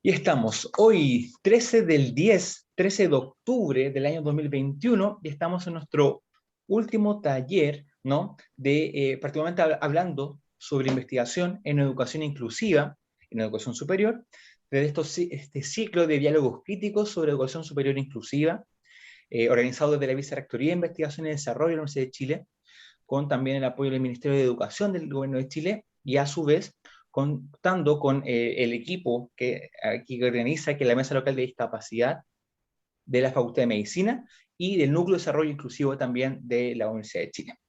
Y estamos hoy, 13 de octubre del año 2021, y estamos en nuestro último taller, ¿no? Particularmente hablando sobre investigación en educación inclusiva, en educación superior, de este ciclo de diálogos críticos sobre educación superior inclusiva, organizado desde la Vicerrectoría de Investigación y Desarrollo de la Universidad de Chile, con también el apoyo del Ministerio de Educación del Gobierno de Chile, y a su vez contando con el equipo que aquí organiza, que es la Mesa Local de Discapacidad de la Facultad de Medicina y del Núcleo de Desarrollo Inclusivo también de la Universidad de Chile.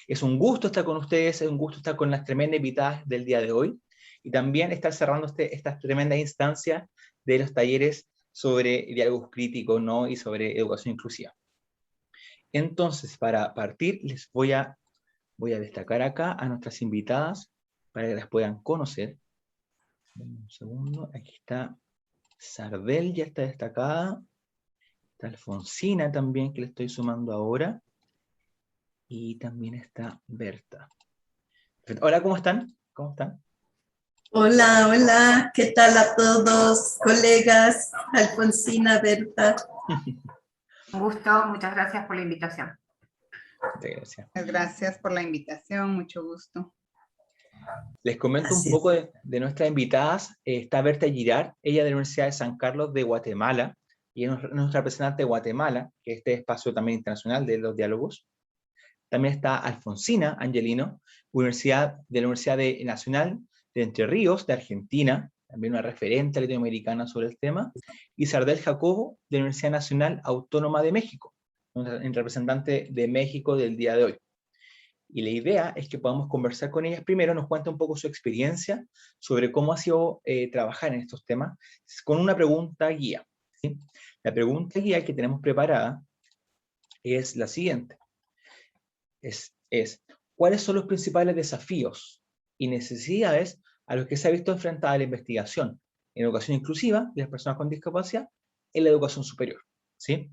Es un gusto estar con ustedes, es un gusto estar con las tremendas invitadas del día de hoy, y también estar cerrando estas tremendas instancias de los talleres sobre diálogos críticos, ¿no? Y sobre educación inclusiva. Entonces, para partir, voy a destacar acá a nuestras invitadas para que las puedan conocer. Un segundo, aquí está Sardel, ya está destacada. Está Alfonsina también, que le estoy sumando ahora. Y también está Berta. Hola, ¿cómo están? ¿Cómo están? Hola, hola, ¿qué tal a todos, colegas? Alfonsina, Berta. Un gusto, muchas gracias por la invitación. Muchas gracias. Gracias por la invitación, mucho gusto. Les comento un poco de nuestras invitadas. Está Berta Girard, ella de la Universidad de San Carlos de Guatemala, y es nuestra representante de Guatemala, que es este espacio también internacional de los diálogos. También está Alfonsina Angelino, de la Universidad Nacional de Entre Ríos, de Argentina, también una referente latinoamericana sobre el tema, y Sardel Jacobo, de la Universidad Nacional Autónoma de México, un representante de México del día de hoy. Y la idea es que podamos conversar con ellas. Primero nos cuenta un poco su experiencia sobre cómo ha sido trabajar en estos temas, con una pregunta guía, ¿sí? La pregunta guía que tenemos preparada es la siguiente. ¿Cuáles son los principales desafíos y necesidades a los que se ha visto enfrentada la investigación en educación inclusiva de las personas con discapacidad en la educación superior? ¿Sí?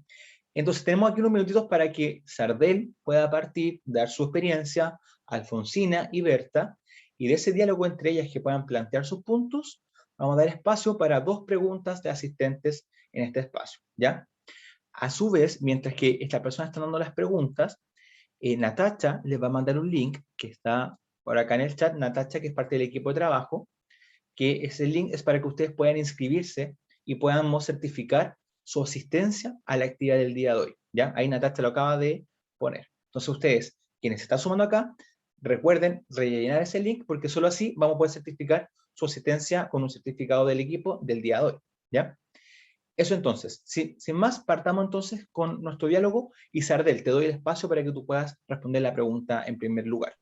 Entonces tenemos aquí unos minutitos para que Sardel pueda partir, dar su experiencia, Alfonsina y Berta, y de ese diálogo entre ellas que puedan plantear sus puntos, vamos a dar espacio para 2 preguntas de asistentes en este espacio, ¿ya? A su vez, mientras que esta persona está dando las preguntas, Natacha les va a mandar un link que está por acá en el chat. Natacha, que es parte del equipo de trabajo, que ese link es para que ustedes puedan inscribirse y podamos certificar su asistencia a la actividad del día de hoy, ¿ya? Ahí Natacha lo acaba de poner. Entonces ustedes, quienes se están sumando acá, recuerden rellenar ese link, porque solo así vamos a poder certificar su asistencia con un certificado del equipo del día de hoy, ¿ya? Eso entonces, sin más, partamos entonces con nuestro diálogo, y Sardel, te doy el espacio para que tú puedas responder la pregunta en primer lugar.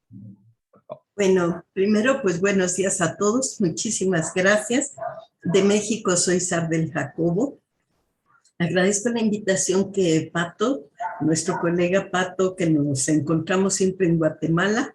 Bueno, primero, pues buenos días a todos, muchísimas gracias. De México soy Sardel Jacobo. Agradezco la invitación que Pato, nuestro colega Pato, que nos encontramos siempre en Guatemala,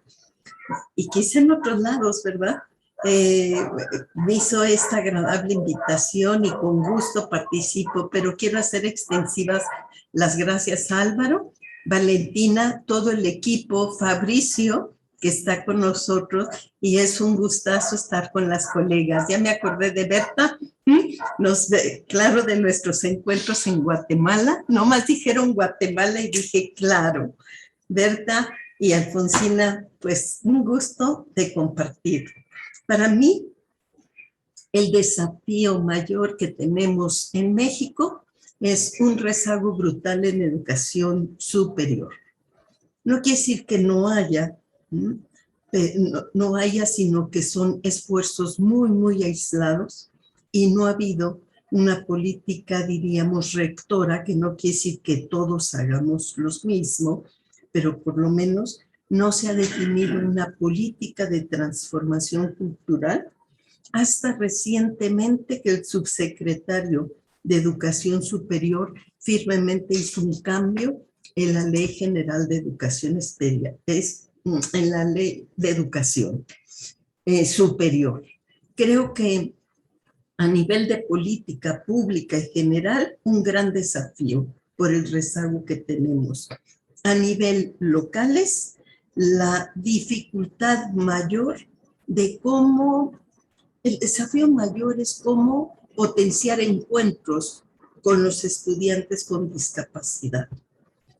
y quizá en otros lados, ¿verdad? Me hizo esta agradable invitación y con gusto participo, pero quiero hacer extensivas las gracias a Álvaro, Valentina, todo el equipo, Fabricio, que está con nosotros, y es un gustazo estar con las colegas. Ya me acordé de Berta, claro, de nuestros encuentros en Guatemala, nomás dijeron Guatemala y dije, claro, Berta y Alfonsina, pues un gusto de compartir. Para mí, el desafío mayor que tenemos en México es un rezago brutal en educación superior. No quiere decir que no haya, no haya, sino que son esfuerzos muy, muy aislados, y no ha habido una política, diríamos, rectora, que no quiere decir que todos hagamos lo mismo, pero por lo menos no se ha definido una política de transformación cultural hasta recientemente, que el subsecretario de Educación Superior firmemente hizo un cambio en la Ley General de Educación en la Ley de Educación Superior. Creo que a nivel de política pública en general, un gran desafío por el rezago que tenemos. A nivel locales, la dificultad mayor de cómo, el desafío mayor es cómo potenciar encuentros con los estudiantes con discapacidad.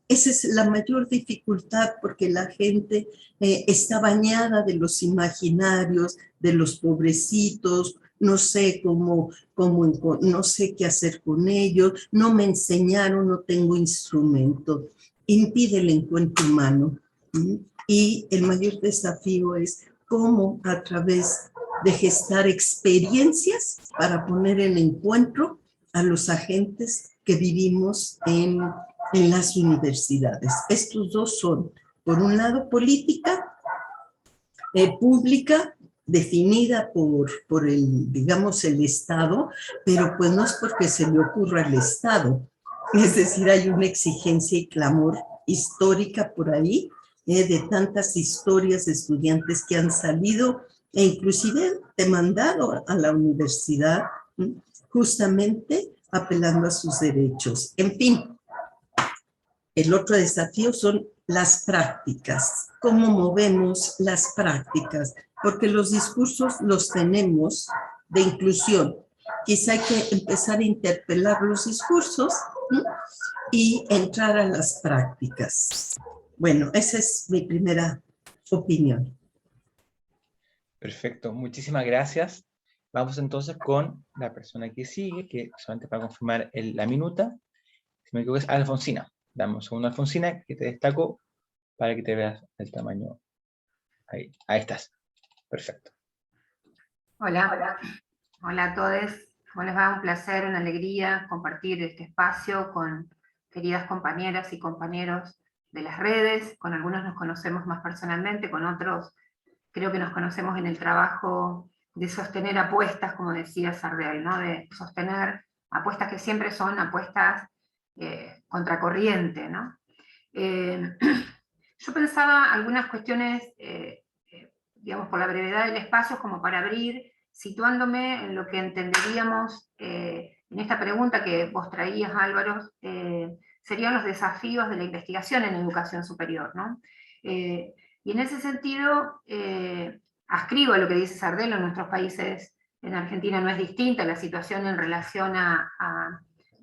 Esa es la mayor dificultad porque la gente está bañada de los imaginarios, de los pobrecitos, no sé no sé qué hacer con ellos, no me enseñaron, no tengo instrumento. Impide el encuentro humano. Y el mayor desafío es cómo a través de gestar experiencias para poner en encuentro a los agentes que vivimos en las universidades. Estos dos son, por un lado, política pública, definida por el, digamos, el Estado, pero pues no es porque se le ocurra al Estado. Es decir, hay una exigencia y clamor histórica por ahí, de tantas historias de estudiantes que han salido e inclusive demandado a la universidad, justamente apelando a sus derechos. En fin, el otro desafío son las prácticas. ¿Cómo movemos las prácticas? Porque los discursos los tenemos de inclusión. Quizá hay que empezar a interpelar los discursos, ¿no? Y entrar a las prácticas. Bueno, esa es mi primera opinión. Perfecto, muchísimas gracias. Vamos entonces con la persona que sigue, que solamente para confirmar la minuta, si me equivoco es Alfonsina. Dame un segundo, Alfonsina, que te destaco para que te veas el tamaño. Ahí estás. Perfecto. Hola, hola a todos. ¿Cómo les va? Un placer, una alegría compartir este espacio con queridas compañeras y compañeros de las redes. Con algunos nos conocemos más personalmente, con otros creo que nos conocemos en el trabajo de sostener apuestas, como decía Sardel, ¿no? De sostener apuestas que siempre son apuestas contracorriente, ¿no? Yo pensaba algunas cuestiones, digamos, por la brevedad del espacio, como para abrir, situándome en lo que entenderíamos en esta pregunta que vos traías, Álvaro, serían los desafíos de la investigación en educación superior, ¿no? Y en ese sentido, ascribo a lo que dice Sardel, en nuestros países, en Argentina no es distinta la situación en relación a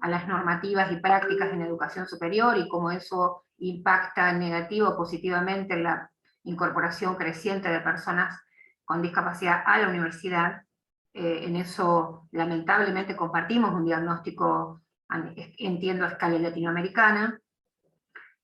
las normativas y prácticas en educación superior y cómo eso impacta negativo o positivamente en la incorporación creciente de personas con discapacidad a la universidad. En eso lamentablemente compartimos un diagnóstico, entiendo, a escala latinoamericana,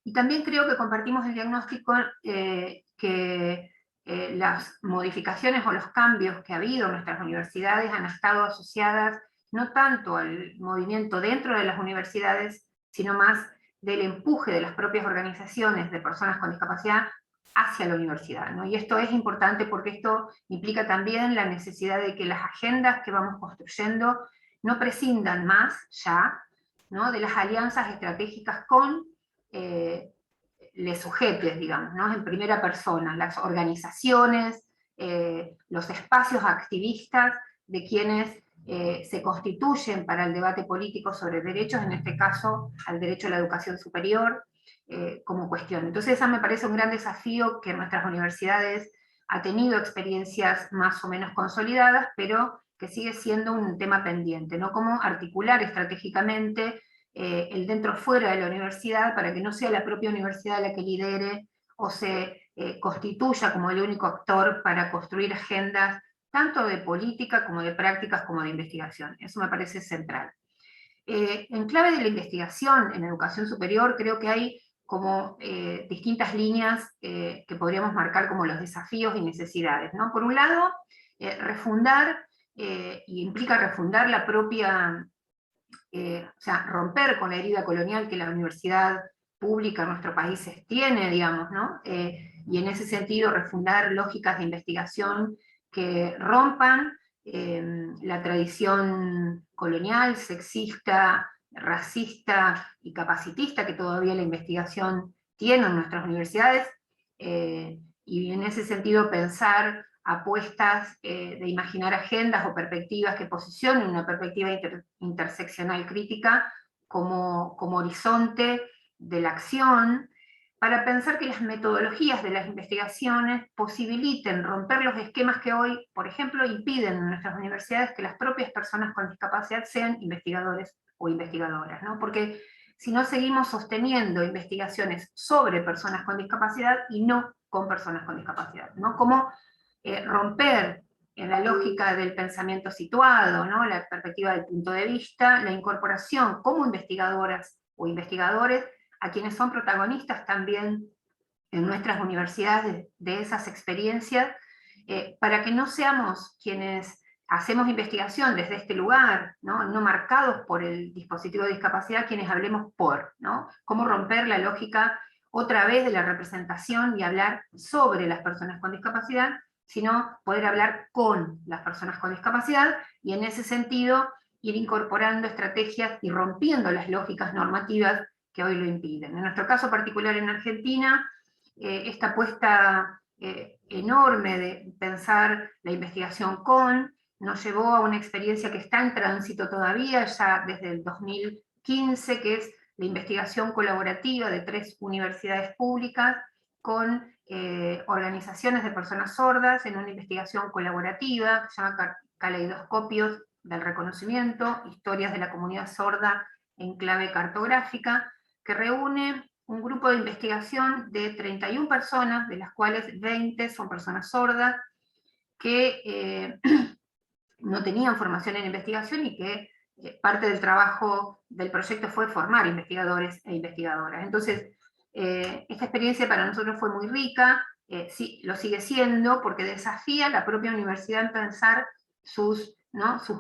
y también creo que compartimos el diagnóstico que las modificaciones o los cambios que ha habido en nuestras universidades han estado asociadas no tanto al movimiento dentro de las universidades, sino más del empuje de las propias organizaciones de personas con discapacidad hacia la universidad, ¿no? Y esto es importante porque esto implica también la necesidad de que las agendas que vamos construyendo no prescindan más ya, ¿no?, de las alianzas estratégicas con les sujetes, digamos, ¿no?, en primera persona, las organizaciones, los espacios activistas de quienes se constituyen para el debate político sobre derechos, en este caso al derecho a la educación superior, como cuestión. Entonces esa me parece un gran desafío, que nuestras universidades ha tenido experiencias más o menos consolidadas, pero que sigue siendo un tema pendiente, ¿no? Cómo articular estratégicamente el dentro-fuera de la universidad para que no sea la propia universidad la que lidere o se constituya como el único actor para construir agendas tanto de política como de prácticas como de investigación. Eso me parece central. En clave de la investigación en educación superior creo que hay como distintas líneas que podríamos marcar como los desafíos y necesidades, ¿no? Por un lado, refundar, y implica refundar la propia, o sea, romper con la herida colonial que la universidad pública en nuestros países tiene, digamos, ¿no? Y en ese sentido refundar lógicas de investigación que rompan la tradición colonial, sexista, racista y capacitista que todavía la investigación tiene en nuestras universidades, y en ese sentido pensar apuestas de imaginar agendas o perspectivas que posicionen una perspectiva interseccional crítica como horizonte de la acción, para pensar que las metodologías de las investigaciones posibiliten romper los esquemas que hoy, por ejemplo, impiden en nuestras universidades que las propias personas con discapacidad sean investigadores o investigadoras, ¿no? Porque si no seguimos sosteniendo investigaciones sobre personas con discapacidad y no con personas con discapacidad, ¿no? Como romper en la lógica del pensamiento situado, ¿no? La perspectiva del punto de vista, la incorporación como investigadoras o investigadores a quienes son protagonistas también en nuestras universidades de esas experiencias, para que no seamos quienes hacemos investigación desde este lugar, ¿no? Marcados por el dispositivo de discapacidad, quienes hablemos por, ¿no? Cómo romper la lógica otra vez de la representación y hablar sobre las personas con discapacidad, sino poder hablar con las personas con discapacidad, y en ese sentido ir incorporando estrategias y rompiendo las lógicas normativas que hoy lo impiden. En nuestro caso particular en Argentina, esta apuesta enorme de pensar la investigación nos llevó a una experiencia que está en tránsito todavía, ya desde el 2015, que es la investigación colaborativa de 3 universidades públicas con organizaciones de personas sordas en una investigación colaborativa que se llama Caleidoscopios del Reconocimiento, Historias de la Comunidad Sorda en Clave Cartográfica, que reúne un grupo de investigación de 31 personas, de las cuales 20 son personas sordas, que no tenían formación en investigación y que parte del trabajo del proyecto fue formar investigadores e investigadoras. Entonces, esta experiencia para nosotros fue muy rica, sí, lo sigue siendo, porque desafía a la propia universidad en pensar sus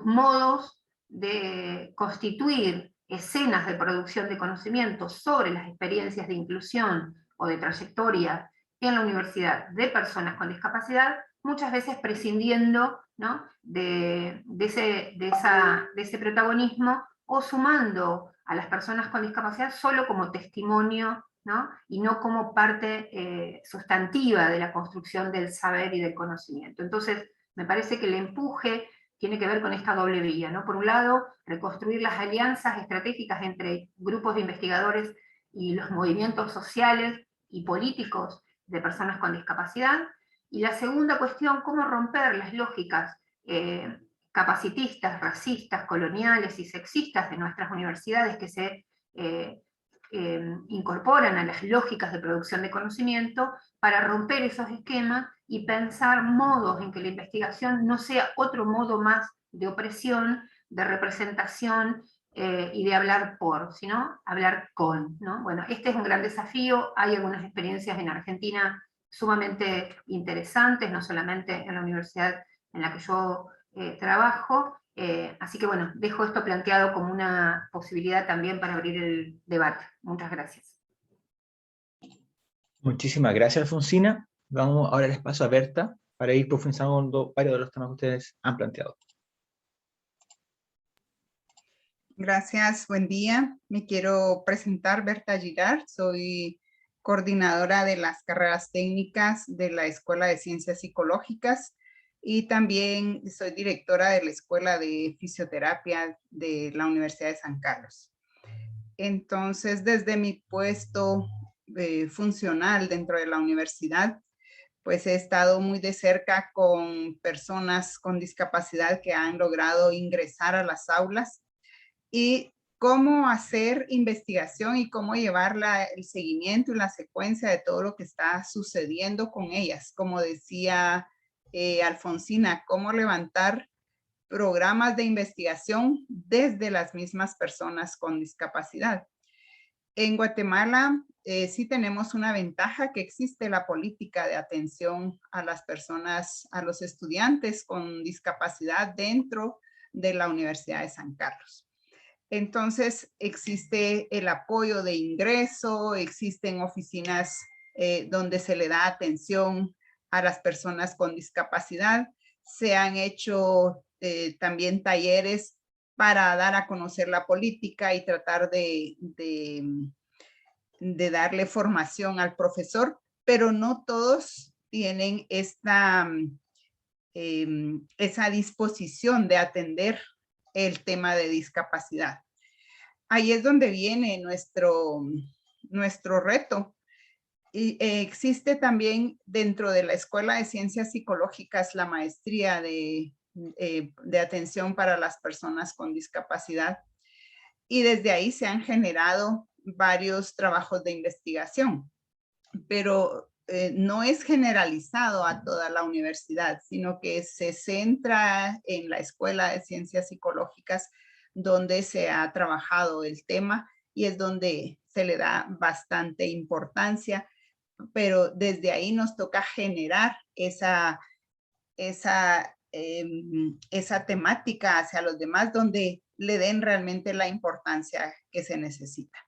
modos de constituir escenas de producción de conocimiento sobre las experiencias de inclusión o de trayectoria en la universidad de personas con discapacidad, muchas veces prescindiendo, ¿no?, de ese protagonismo, o sumando a las personas con discapacidad solo como testimonio, ¿no?, y no como parte sustantiva de la construcción del saber y del conocimiento. Entonces, me parece que el empuje tiene que ver con esta doble vía, ¿no? Por un lado, reconstruir las alianzas estratégicas entre grupos de investigadores y los movimientos sociales y políticos de personas con discapacidad, y la segunda cuestión, cómo romper las lógicas capacitistas, racistas, coloniales y sexistas de nuestras universidades que se incorporan a las lógicas de producción de conocimiento, para romper esos esquemas y pensar modos en que la investigación no sea otro modo más de opresión, de representación y de hablar por, sino hablar con, ¿no? Bueno, este es un gran desafío. Hay algunas experiencias en Argentina sumamente interesantes, no solamente en la universidad en la que yo trabajo, así que bueno, dejo esto planteado como una posibilidad también para abrir el debate. Muchas gracias. Muchísimas gracias, Alfonsina. Vamos ahora el espacio a Berta para ir profundizando varios de los temas que ustedes han planteado. Gracias, buen día. Me quiero presentar, Berta Girard, soy coordinadora de las carreras técnicas de la Escuela de Ciencias Psicológicas y también soy directora de la Escuela de Fisioterapia de la Universidad de San Carlos. Entonces, desde mi puesto funcional dentro de la universidad, pues he estado muy de cerca con personas con discapacidad que han logrado ingresar a las aulas, y cómo hacer investigación y cómo llevar el seguimiento y la secuencia de todo lo que está sucediendo con ellas. Como decía Alfonsina, cómo levantar programas de investigación desde las mismas personas con discapacidad. En Guatemala sí tenemos una ventaja, que existe la política de atención a las personas, a los estudiantes con discapacidad dentro de la Universidad de San Carlos. Entonces existe el apoyo de ingreso, existen oficinas donde se le da atención a las personas con discapacidad. Se han hecho también talleres para dar a conocer la política y tratar de darle formación al profesor, pero no todos tienen esa disposición de atender el tema de discapacidad. Ahí es donde viene nuestro reto, Y existe también dentro de la Escuela de Ciencias Psicológicas la maestría de atención para las personas con discapacidad. Y desde ahí se han generado varios trabajos de investigación, pero no es generalizado a toda la universidad, sino que se centra en la Escuela de Ciencias Psicológicas, donde se ha trabajado el tema y es donde se le da bastante importancia, pero desde ahí nos toca generar esa temática hacia los demás, donde le den realmente la importancia que se necesita.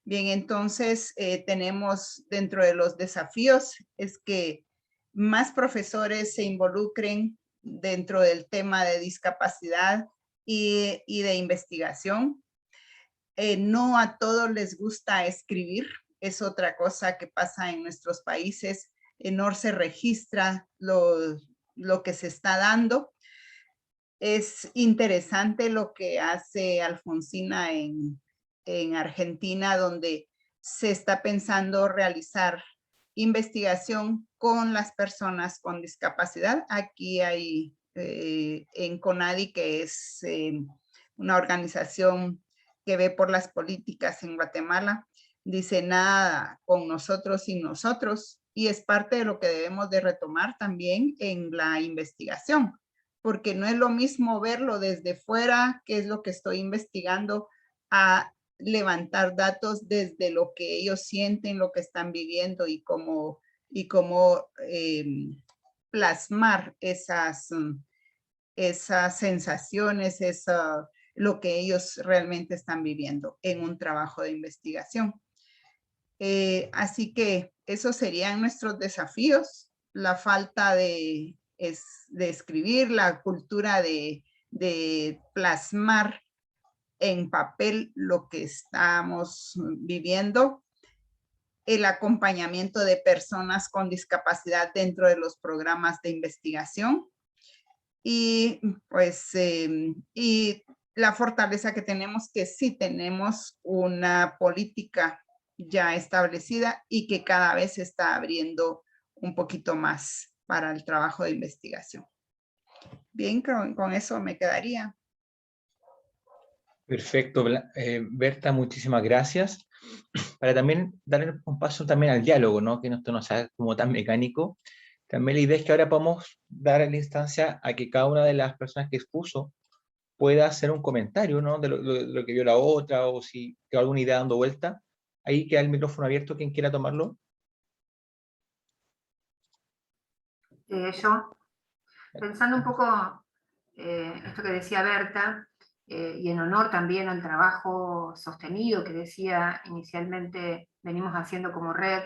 Bien, entonces tenemos dentro de los desafíos es que más profesores se involucren dentro del tema de discapacidad y de investigación. No a todos les gusta escribir, es otra cosa que pasa en nuestros países. No se registra lo que se está dando. Es interesante lo que hace Alfonsina en Argentina, donde se está pensando realizar investigación con las personas con discapacidad. Aquí hay en CONADI, que es una organización que ve por las políticas en Guatemala, dice nada con nosotros sin nosotros, y es parte de lo que debemos de retomar también en la investigación, porque no es lo mismo verlo desde fuera, qué es lo que estoy investigando, a levantar datos desde lo que ellos sienten, lo que están viviendo y cómo plasmar esas sensaciones, lo que ellos realmente están viviendo en un trabajo de investigación. Así que esos serían nuestros desafíos, la falta de escribir, la cultura de plasmar en papel lo que estamos viviendo, el acompañamiento de personas con discapacidad dentro de los programas de investigación y pues y la fortaleza que tenemos, que sí tenemos una política ya establecida y que cada vez se está abriendo un poquito más para el trabajo de investigación. Bien, con eso me quedaría. Perfecto, Berta, muchísimas gracias. Para también darle un paso también al diálogo, ¿no? Que esto no sea como tan mecánico. También la idea es que ahora podamos dar la instancia a que cada una de las personas que expuso pueda hacer un comentario, ¿no? De lo que vio la otra, o si quedó alguna idea dando vuelta. Ahí queda el micrófono abierto, quien quiera tomarlo. Yo, pensando un poco esto que decía Berta, y en honor también al trabajo sostenido que decía inicialmente venimos haciendo como red,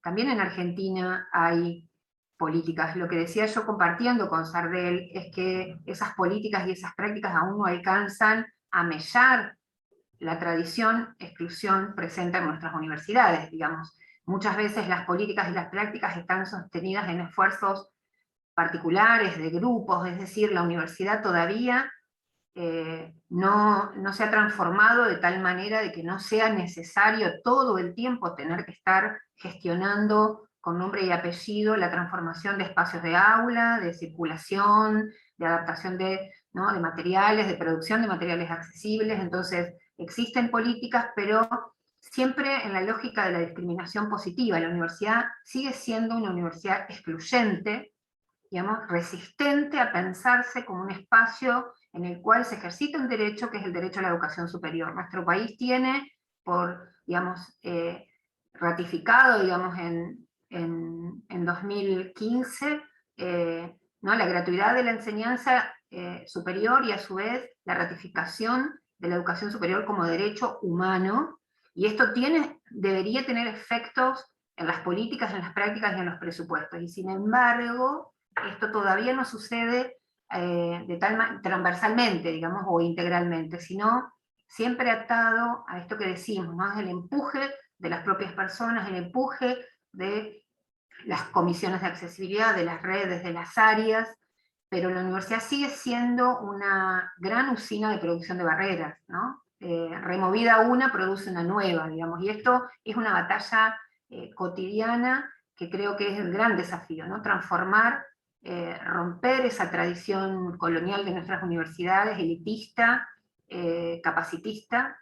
también en Argentina hay políticas. Lo que decía yo compartiendo con Sardel es que esas políticas y esas prácticas aún no alcanzan a mellar la tradición, exclusión presente en nuestras universidades, digamos. Muchas veces las políticas y las prácticas están sostenidas en esfuerzos particulares, de grupos, es decir, la universidad todavía no se ha transformado de tal manera de que no sea necesario todo el tiempo tener que estar gestionando con nombre y apellido la transformación de espacios de aula, de circulación, de adaptación de materiales, de producción de materiales accesibles. Entonces, existen políticas, pero siempre en la lógica de la discriminación positiva. La universidad sigue siendo una universidad excluyente, digamos, resistente a pensarse como un espacio en el cual se ejercita un derecho que es el derecho a la educación superior. Nuestro país tiene, digamos, ratificado, digamos, en 2015, ¿no? La gratuidad de la enseñanza superior y a su vez la ratificación de la educación superior como derecho humano, y esto debería tener efectos en las políticas, en las prácticas y en los presupuestos, y sin embargo, esto todavía no sucede transversalmente, digamos, o integralmente, sino siempre atado a esto que decimos, ¿no? Es el empuje de las propias personas, el empuje de las comisiones de accesibilidad, de las redes, de las áreas, pero la universidad sigue siendo una gran usina de producción de barreras, ¿no? Removida una, produce una nueva, digamos, y esto es una batalla cotidiana, que creo que es el gran desafío, ¿no? Transformar, romper esa tradición colonial de nuestras universidades, elitista, capacitista,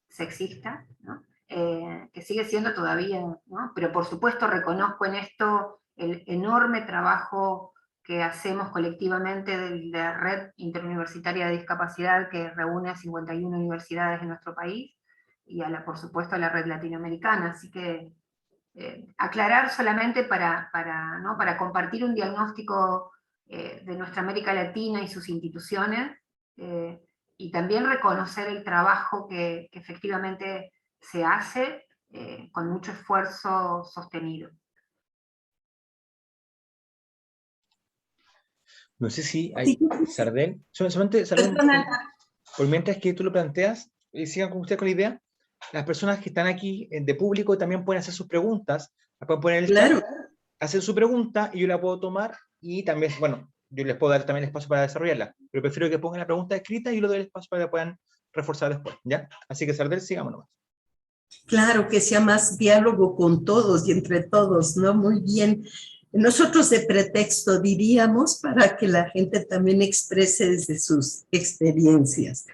sexista, ¿no? Que sigue siendo todavía, ¿no? Pero por supuesto reconozco en esto el enorme trabajo que hacemos colectivamente de la Red Interuniversitaria de Discapacidad, que reúne a 51 universidades en nuestro país, y por supuesto a la Red Latinoamericana. Así que aclarar solamente ¿no? para compartir un diagnóstico de nuestra América Latina y sus instituciones, y también reconocer el trabajo que efectivamente se hace con mucho esfuerzo sostenido. No sé si hay Sardel, solamente Sardel, por mientras que tú lo planteas, sigan con usted con la idea, las personas que están aquí de público también pueden hacer sus preguntas, pueden poner el chat, hacer su pregunta y yo la puedo tomar y también, bueno, yo les puedo dar también espacio para desarrollarla, pero prefiero que pongan la pregunta escrita y yo les doy el espacio para que puedan reforzar después, ¿ya? Así que Sardel, sigamos nomás. Claro, que sea más diálogo con todos y entre todos, ¿no? Muy bien. Nosotros de pretexto diríamos para que la gente también exprese desde sus experiencias.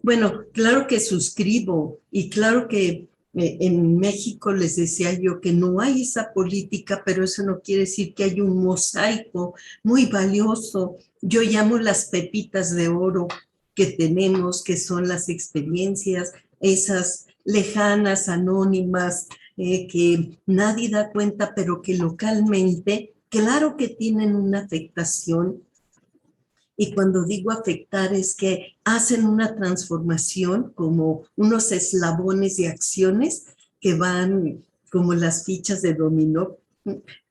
Bueno, claro que suscribo y claro que en México les decía yo que no hay esa política, pero eso no quiere decir que hay un mosaico muy valioso. Yo llamo las pepitas de oro que tenemos, que son las experiencias, esas lejanas, anónimas, que nadie da cuenta, pero que localmente, claro que tienen una afectación. Y cuando digo afectar es que hacen una transformación como unos eslabones de acciones que van como las fichas de dominó,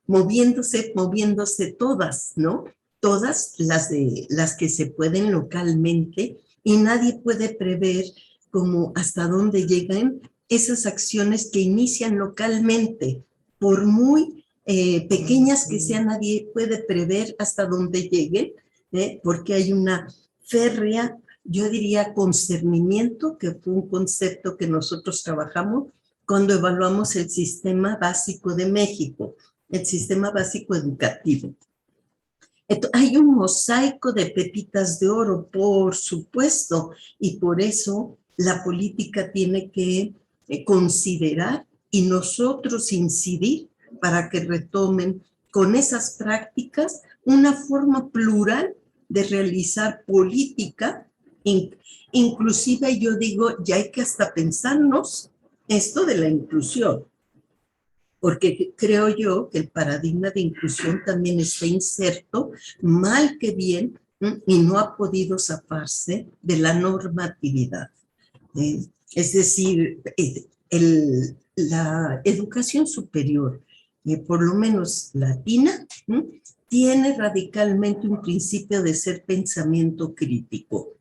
moviéndose todas, ¿no? Todas las que se pueden localmente y nadie puede prever como hasta dónde llegan esas acciones que inician localmente, por muy pequeñas que sean, nadie puede prever hasta dónde lleguen, porque hay una férrea, yo diría, concernimiento, que fue un concepto que nosotros trabajamos cuando evaluamos el sistema básico de México, el sistema básico educativo. Hay un mosaico de pepitas de oro, por supuesto, y por eso la política tiene que considerar y nosotros incidir para que retomen con esas prácticas una forma plural de realizar política. Inclusive yo digo, ya hay que hasta pensarnos esto de la inclusión, porque creo yo que el paradigma de inclusión también está inserto, mal que bien, y no ha podido zafarse de la normatividad. Es decir, la educación superior, por lo menos latina, tiene radicalmente un principio de ser pensamiento crítico.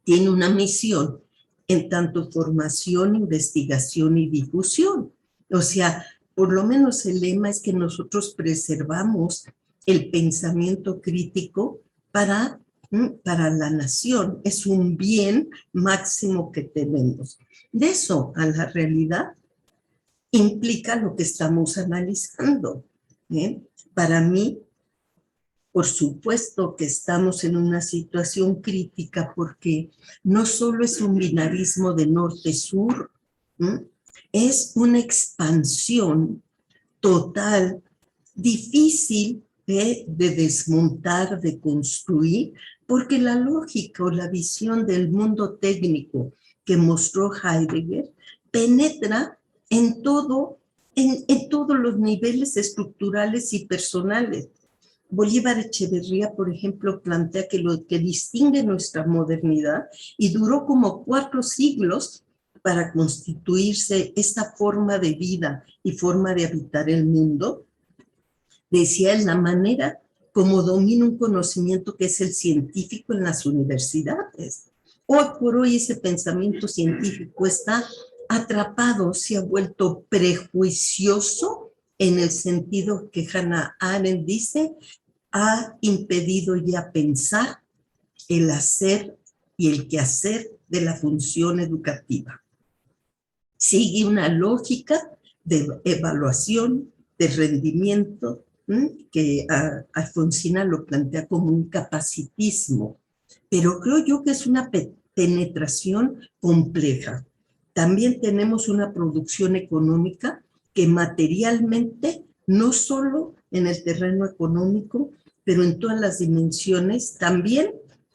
Tiene una misión en tanto formación, investigación y difusión. O sea, por lo menos el lema es que nosotros preservamos el pensamiento crítico para la nación. Es un bien máximo que tenemos. De eso a la realidad implica lo que estamos analizando. Para mí, por supuesto que estamos en una situación crítica porque no solo es un binarismo de norte-sur, es una expansión total, difícil de desmontar, de construir, porque la lógica o la visión del mundo técnico que mostró Heidegger penetra en todos los niveles estructurales y personales. Bolívar Echeverría, por ejemplo, plantea que lo que distingue nuestra modernidad, y duró como 4 siglos para constituirse esta forma de vida y forma de habitar el mundo, decía, es la manera como domina un conocimiento que es el científico en las universidades. Hoy por hoy ese pensamiento científico está atrapado, se ha vuelto prejuicioso en el sentido que Hannah Arendt dice, ha impedido ya pensar el hacer y el quehacer de la función educativa. Sigue una lógica de evaluación, de rendimiento, que Alfonsina lo plantea como un capacitismo, pero creo yo que es una penetración compleja. También tenemos una producción económica que materialmente, no solo en el terreno económico, pero en todas las dimensiones, también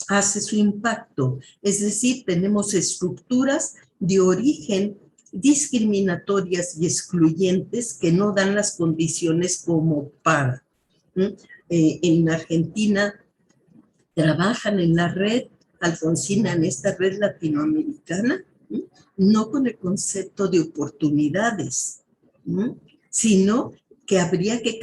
hace su impacto. Es decir, tenemos estructuras de origen discriminatorias y excluyentes que no dan las condiciones como para. En Argentina trabajan en la red Alfonsina, en esta red latinoamericana, no con el concepto de oportunidades, sino que habría que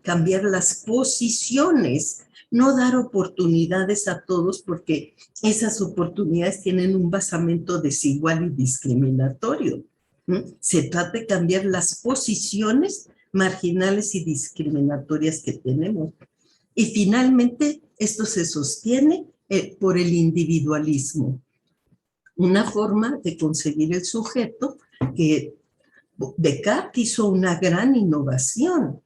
cambiar las posiciones, no dar oportunidades a todos porque esas oportunidades tienen un basamento desigual y discriminatorio. Se trata de cambiar las posiciones marginales y discriminatorias que tenemos. Y finalmente, esto se sostiene por el individualismo. Una forma de conseguir el sujeto que Descartes hizo una gran innovación.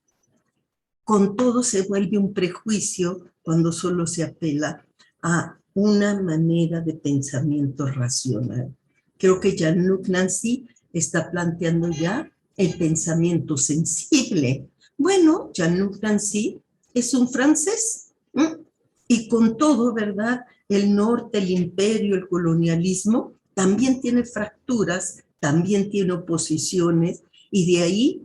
Con todo se vuelve un prejuicio cuando solo se apela a una manera de pensamiento racional. Creo que Jean-Luc Nancy está planteando ya el pensamiento sensible. Bueno, Jean-Luc Nancy es un francés, y con todo, ¿verdad? El norte, el imperio, el colonialismo, también tiene fracturas, también tiene oposiciones, y de ahí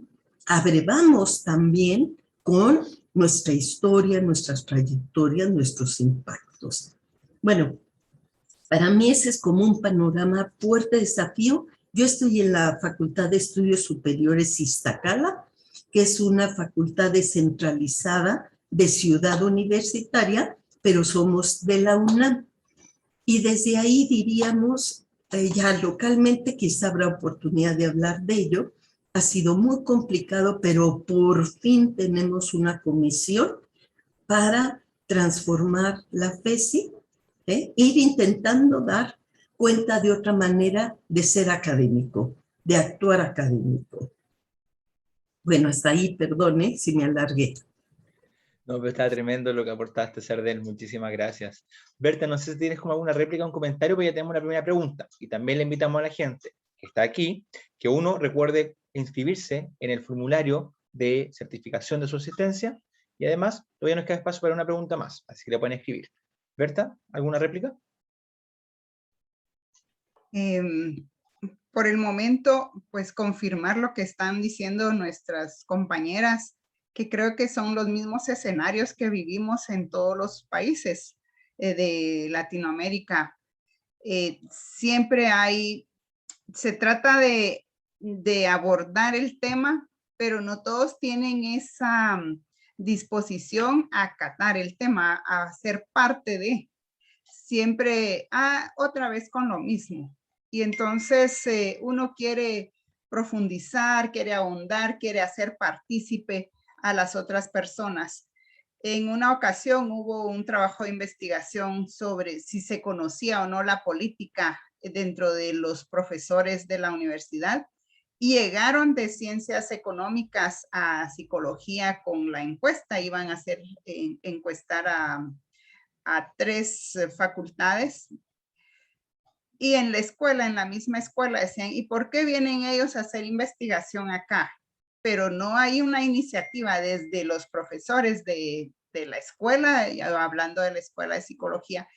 abrevamos también con nuestra historia, nuestras trayectorias, nuestros impactos. Bueno, para mí ese es como un panorama fuerte desafío. Yo estoy en la Facultad de Estudios Superiores Iztacala, que es una facultad descentralizada de Ciudad Universitaria, pero somos de la UNAM. Y desde ahí diríamos, ya localmente quizá habrá oportunidad de hablar de ello. Ha sido muy complicado, pero por fin tenemos una comisión para transformar la FESI, ir intentando dar cuenta de otra manera de ser académico, de actuar académico. Bueno, hasta ahí, perdone si me alargué. No, pero está tremendo lo que aportaste, Sardel. Muchísimas gracias. Berta, no sé si tienes como alguna réplica o un comentario, pero ya tenemos una primera pregunta. Y también le invitamos a la gente que está aquí, que uno recuerde inscribirse en el formulario de certificación de subsistencia, y además todavía nos queda espacio para una pregunta más, así que le pueden escribir. Berta, ¿alguna réplica? Por el momento, pues confirmar lo que están diciendo nuestras compañeras, que creo que son los mismos escenarios que vivimos en todos los países de Latinoamérica. Siempre se trata de abordar el tema, pero no todos tienen esa disposición a acatar el tema, a ser parte de. Siempre, otra vez con lo mismo. Y entonces uno quiere profundizar, quiere ahondar, quiere hacer partícipe a las otras personas. En una ocasión hubo un trabajo de investigación sobre si se conocía o no la política dentro de los profesores de la universidad, y llegaron de ciencias económicas a psicología con la encuesta. Iban a hacer encuestar a 3 facultades, y en la escuela, en la misma escuela, decían, ¿y por qué vienen ellos a hacer investigación acá? Pero no hay una iniciativa desde los profesores de la escuela, hablando de la escuela de psicología,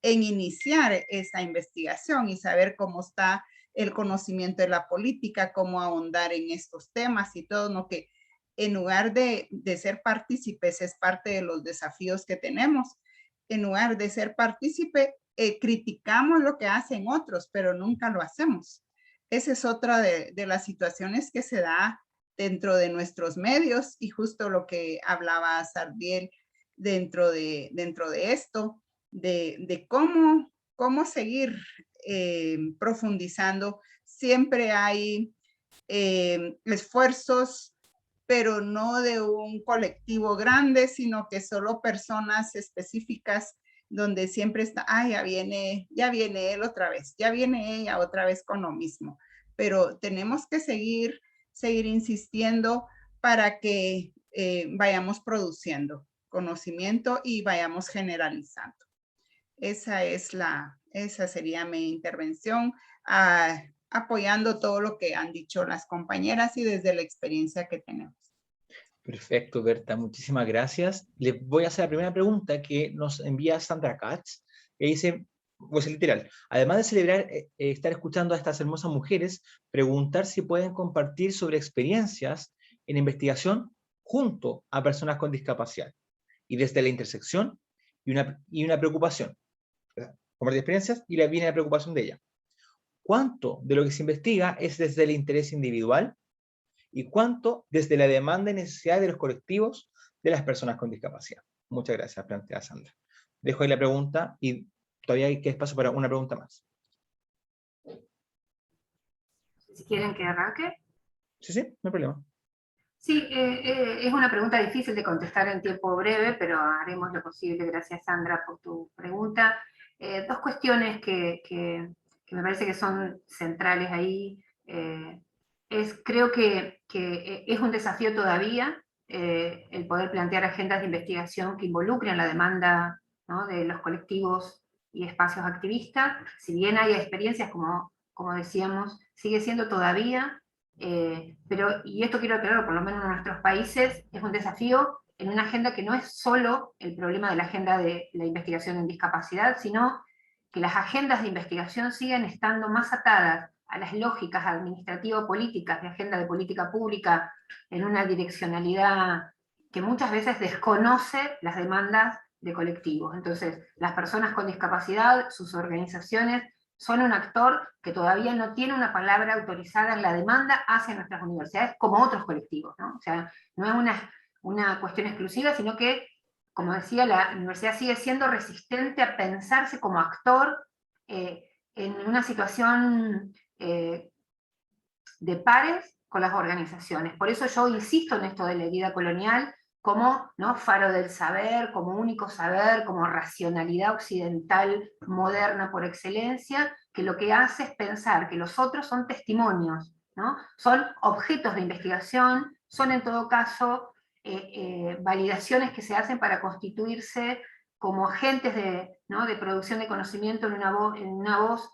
en iniciar esa investigación y saber cómo está el conocimiento de la política, cómo ahondar en estos temas y todo, ¿no? Que en lugar de ser partícipes, es parte de los desafíos que tenemos. En lugar de ser partícipe, criticamos lo que hacen otros, pero nunca lo hacemos. Esa es otra de las situaciones que se da dentro de nuestros medios, y justo lo que hablaba Sardiel dentro de esto, de cómo seguir profundizando. Siempre hay esfuerzos, pero no de un colectivo grande, sino que solo personas específicas, donde siempre está, ya viene él otra vez, ya viene ella otra vez con lo mismo. Pero tenemos que seguir seguir insistiendo para que vayamos produciendo conocimiento y vayamos generalizando. Esa sería mi intervención, apoyando todo lo que han dicho las compañeras y desde la experiencia que tenemos. Perfecto, Berta, muchísimas gracias. Les voy a hacer la primera pregunta que nos envía Sandra Katz, que dice, pues literal, además de celebrar, estar escuchando a estas hermosas mujeres, preguntar si pueden compartir sobre experiencias en investigación junto a personas con discapacidad y desde la intersección y una preocupación. Compartir experiencias y viene la preocupación de ella. ¿Cuánto de lo que se investiga es desde el interés individual y cuánto desde la demanda y necesidad de los colectivos de las personas con discapacidad? Muchas gracias, plantea Sandra. Dejo ahí la pregunta y todavía hay que espacio para una pregunta más. Si quieren que arranque. Sí, no hay problema. Sí, es una pregunta difícil de contestar en tiempo breve, pero haremos lo posible. Gracias, Sandra, por tu pregunta. Dos cuestiones que me parece que son centrales ahí. Creo que es un desafío todavía el poder plantear agendas de investigación que involucren la demanda, ¿no?, de los colectivos y espacios activistas. Si bien hay experiencias, como decíamos, sigue siendo todavía, pero, y esto quiero aclararlo, por lo menos en nuestros países, es un desafío en una agenda que no es solo el problema de la agenda de la investigación en discapacidad, sino que las agendas de investigación siguen estando más atadas a las lógicas administrativo-políticas de agenda de política pública en una direccionalidad que muchas veces desconoce las demandas de colectivos. Entonces, las personas con discapacidad, sus organizaciones, son un actor que todavía no tiene una palabra autorizada en la demanda hacia nuestras universidades como otros colectivos, ¿no? O sea, no es una cuestión exclusiva, sino que, como decía, la universidad sigue siendo resistente a pensarse como actor en una situación de pares con las organizaciones. Por eso yo insisto en esto de la herida colonial como, ¿no?, faro del saber, como único saber, como racionalidad occidental moderna por excelencia, que lo que hace es pensar que los otros son testimonios, ¿no?, son objetos de investigación, son en todo caso validaciones que se hacen para constituirse como agentes ¿no?, de producción de conocimiento en una voz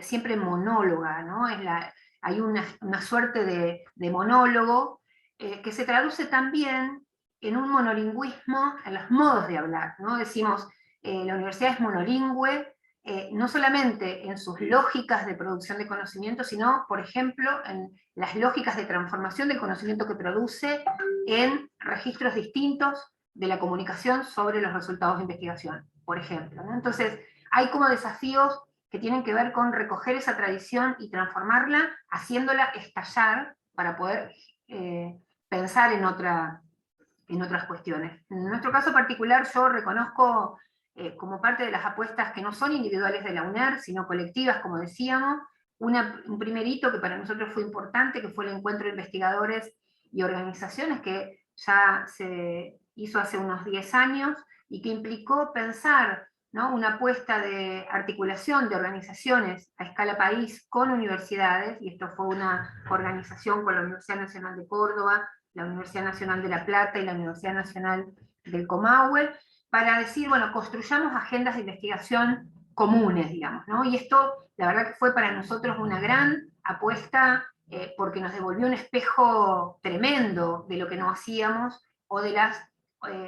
siempre monóloga, ¿no? Hay una suerte de monólogo que se traduce también en un monolingüismo en los modos de hablar, ¿no? Decimos, la universidad es monolingüe, no solamente en sus lógicas de producción de conocimiento, sino, por ejemplo, en las lógicas de transformación del conocimiento que produce en registros distintos de la comunicación sobre los resultados de investigación, por ejemplo, ¿no? Entonces, hay como desafíos que tienen que ver con recoger esa tradición y transformarla, haciéndola estallar para poder pensar en otras cuestiones. En nuestro caso particular, yo reconozco como parte de las apuestas que no son individuales de la UNER, sino colectivas, como decíamos, un primer hito que para nosotros fue importante, que fue el encuentro de investigadores y organizaciones, que ya se hizo hace unos 10 años, y que implicó pensar, ¿no?, una apuesta de articulación de organizaciones a escala país con universidades, y esto fue una organización con la Universidad Nacional de Córdoba, la Universidad Nacional de La Plata y la Universidad Nacional del Comahue, para decir, bueno, construyamos agendas de investigación comunes, digamos, ¿no? Y esto, la verdad que fue para nosotros una gran apuesta, porque nos devolvió un espejo tremendo de lo que no hacíamos, o de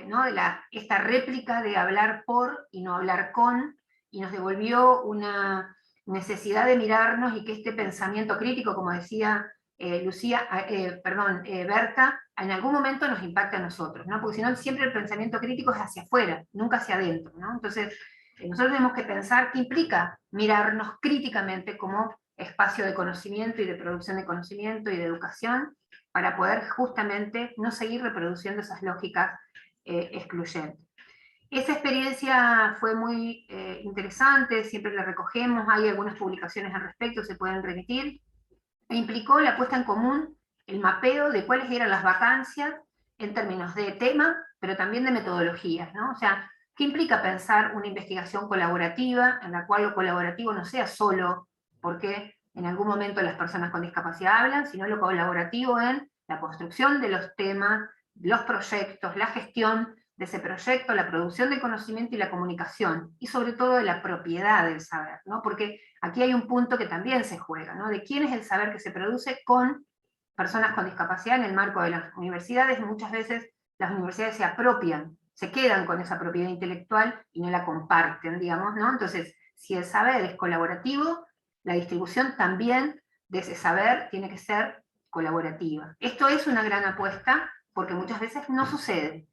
¿no?, de esta réplica de hablar por y no hablar con, y nos devolvió una necesidad de mirarnos y que este pensamiento crítico, como decía Berta, en algún momento nos impacta a nosotros, ¿no? Porque si no, siempre el pensamiento crítico es hacia afuera, nunca hacia adentro, ¿no? Entonces, nosotros tenemos que pensar qué implica mirarnos críticamente como espacio de conocimiento y de producción de conocimiento y de educación, para poder justamente no seguir reproduciendo esas lógicas excluyentes. Esa experiencia fue muy interesante, siempre la recogemos, hay algunas publicaciones al respecto, se pueden remitir, e implicó la puesta en común, el mapeo de cuáles eran las vacancias en términos de tema, pero también de metodologías, ¿no? O sea, ¿qué implica pensar una investigación colaborativa, en la cual lo colaborativo no sea solo porque en algún momento las personas con discapacidad hablan, sino lo colaborativo en la construcción de los temas, los proyectos, la gestión de ese proyecto, la producción del conocimiento y la comunicación, y sobre todo de la propiedad del saber, ¿no? Porque aquí hay un punto que también se juega, ¿no? De quién es el saber que se produce con personas con discapacidad en el marco de las universidades, y muchas veces las universidades se apropian, se quedan con esa propiedad intelectual y no la comparten, digamos, ¿no? Entonces, si el saber es colaborativo, la distribución también de ese saber tiene que ser colaborativa. Esto es una gran apuesta, porque muchas veces no sucede.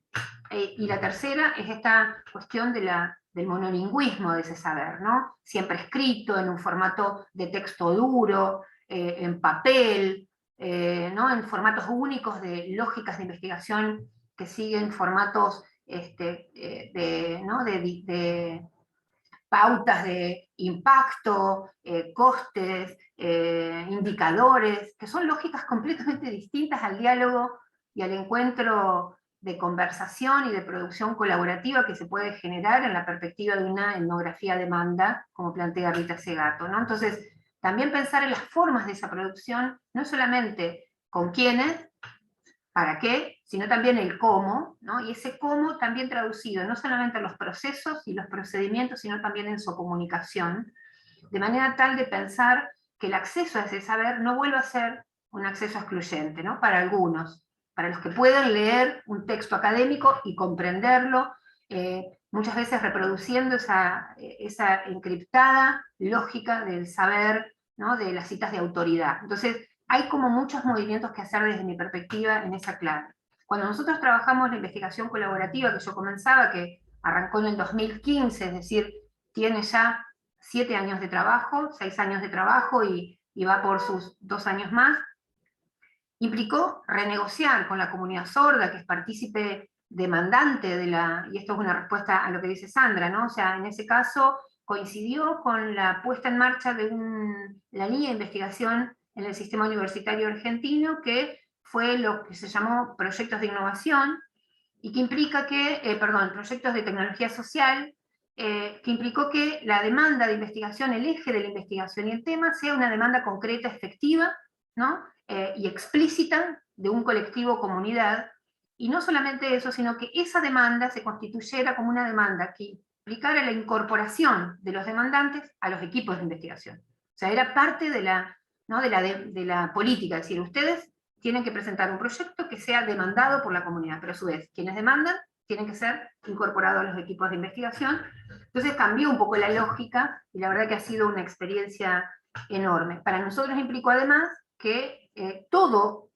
Y la tercera es esta cuestión del monolingüismo de ese saber, ¿no? Siempre escrito, en un formato de texto duro, en papel, ¿no? En formatos únicos de lógicas de investigación que siguen formatos ¿no? de pautas de impacto, costes, indicadores, que son lógicas completamente distintas al diálogo y al encuentro de conversación y de producción colaborativa que se puede generar en la perspectiva de una etnografía-demanda, como plantea Rita Segato, ¿no? Entonces, también pensar en las formas de esa producción, no solamente con quiénes, para qué, sino también el cómo, ¿no? Y ese cómo también traducido no solamente en los procesos y los procedimientos, sino también en su comunicación, de manera tal de pensar que el acceso a ese saber no vuelva a ser un acceso excluyente, ¿no? Para algunos, para los que pueden leer un texto académico y comprenderlo, muchas veces reproduciendo esa encriptada lógica del saber, ¿no? De las citas de autoridad. Entonces, hay como muchos movimientos que hacer desde mi perspectiva en esa clave. Cuando nosotros trabajamos la investigación colaborativa que yo comenzaba, que arrancó en el 2015, es decir, tiene ya 7 años de trabajo, 6 años de trabajo y va por sus 2 años más, implicó renegociar con la comunidad sorda, que es partícipe demandante de la, y esto es una respuesta a lo que dice Sandra, ¿no? O sea, en ese caso coincidió con la puesta en marcha de la línea de investigación en el sistema universitario argentino, que fue lo que se llamó proyectos de innovación, y que implica que, proyectos de tecnología social, que implicó que la demanda de investigación, el eje de la investigación y el tema, sea una demanda concreta, efectiva, ¿no? Y explícita de un colectivo o comunidad, y no solamente eso, sino que esa demanda se constituyera como una demanda que implicara la incorporación de los demandantes a los equipos de investigación. O sea, era parte de la, ¿no? de la política, es decir, ustedes tienen que presentar un proyecto que sea demandado por la comunidad, pero a su vez, quienes demandan tienen que ser incorporados a los equipos de investigación. Entonces cambió un poco la lógica, y la verdad que ha sido una experiencia enorme. Para nosotros implicó además que todo,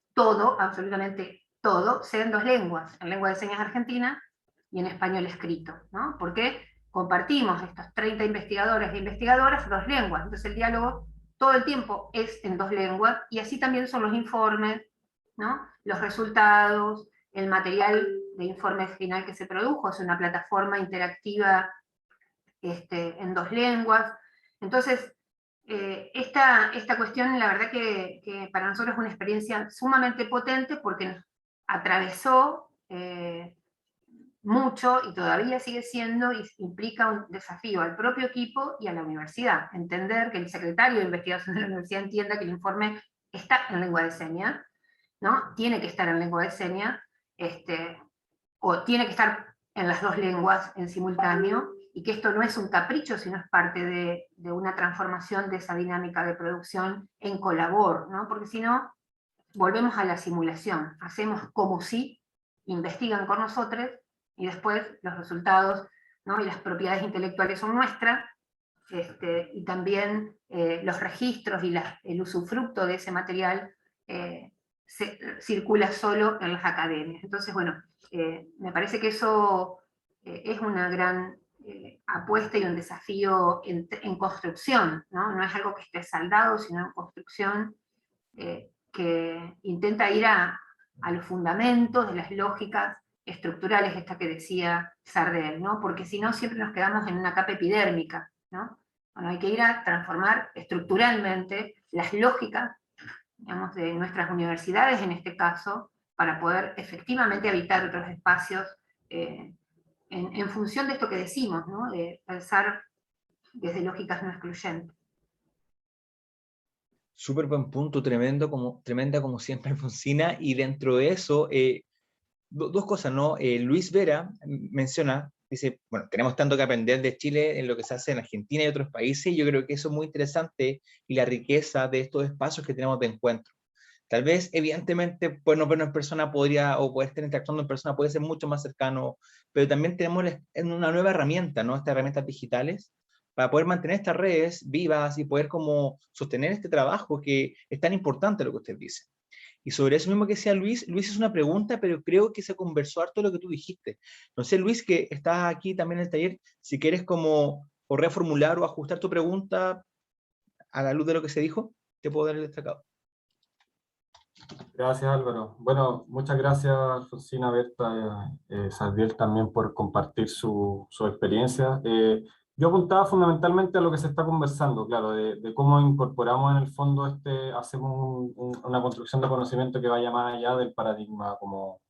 absolutamente todo, sea en 2 lenguas, en lengua de señas argentina y en español escrito, ¿no? Porque compartimos estos 30 investigadores e investigadoras 2 lenguas, entonces el diálogo todo el tiempo es en 2 lenguas, y así también son los informes, ¿no? Los resultados, el material de informe final que se produjo, es una plataforma interactiva en 2 lenguas. Entonces, esta cuestión, la verdad que para nosotros es una experiencia sumamente potente, porque nos atravesó mucho, y todavía sigue siendo, y implica un desafío al propio equipo y a la universidad. Entender que el secretario de investigación de la universidad entienda que el informe está en lengua de señas, ¿no? Tiene que estar en lengua de señas, o tiene que estar en las 2 lenguas en simultáneo, y que esto no es un capricho, sino es parte de una transformación de esa dinámica de producción en colabor, ¿no? Porque si no, volvemos a la simulación, hacemos como si investigan con nosotros, y después los resultados, ¿no? Y las propiedades intelectuales son nuestras, y también los registros y el usufructo de ese material circula solo en las academias. Entonces, bueno, me parece que eso es una gran apuesta y un desafío en construcción, ¿no? No es algo que esté saldado, sino en construcción, que intenta ir a los fundamentos de las lógicas estructurales, esta que decía Sardel, ¿no? Porque si no, siempre nos quedamos en una capa epidérmica, ¿no? Bueno, hay que ir a transformar estructuralmente las lógicas, digamos, de nuestras universidades en este caso, para poder efectivamente habitar otros espacios en función de esto que decimos, ¿no? De pensar desde lógicas no excluyentes. Súper buen punto, tremenda como siempre, Alfonsina, y dentro de eso, dos cosas, ¿no? Luis Vera menciona, dice, bueno, tenemos tanto que aprender de Chile en lo que se hace en Argentina y otros países, y yo creo que eso es muy interesante y la riqueza de estos espacios que tenemos de encuentro. Tal vez, evidentemente, pues no vernos en persona podría, o poder estar interactuando en persona puede ser mucho más cercano, pero también tenemos una nueva herramienta, ¿no? Estas herramientas digitales, para poder mantener estas redes vivas y poder como sostener este trabajo que es tan importante lo que usted dice. Y sobre eso mismo que decía Luis, Luis es una pregunta, pero creo que se conversó harto lo que tú dijiste. No sé, Luis, que estás aquí también en el taller, si quieres como o reformular o ajustar tu pregunta a la luz de lo que se dijo, te puedo dar el destacado. Gracias, Álvaro. Bueno, muchas gracias, Alfonsina, Berta, Sardiel también por compartir su experiencia. Yo apuntaba fundamentalmente a lo que se está conversando, claro, de cómo incorporamos en el fondo hacemos una construcción de conocimiento que vaya más allá del paradigma como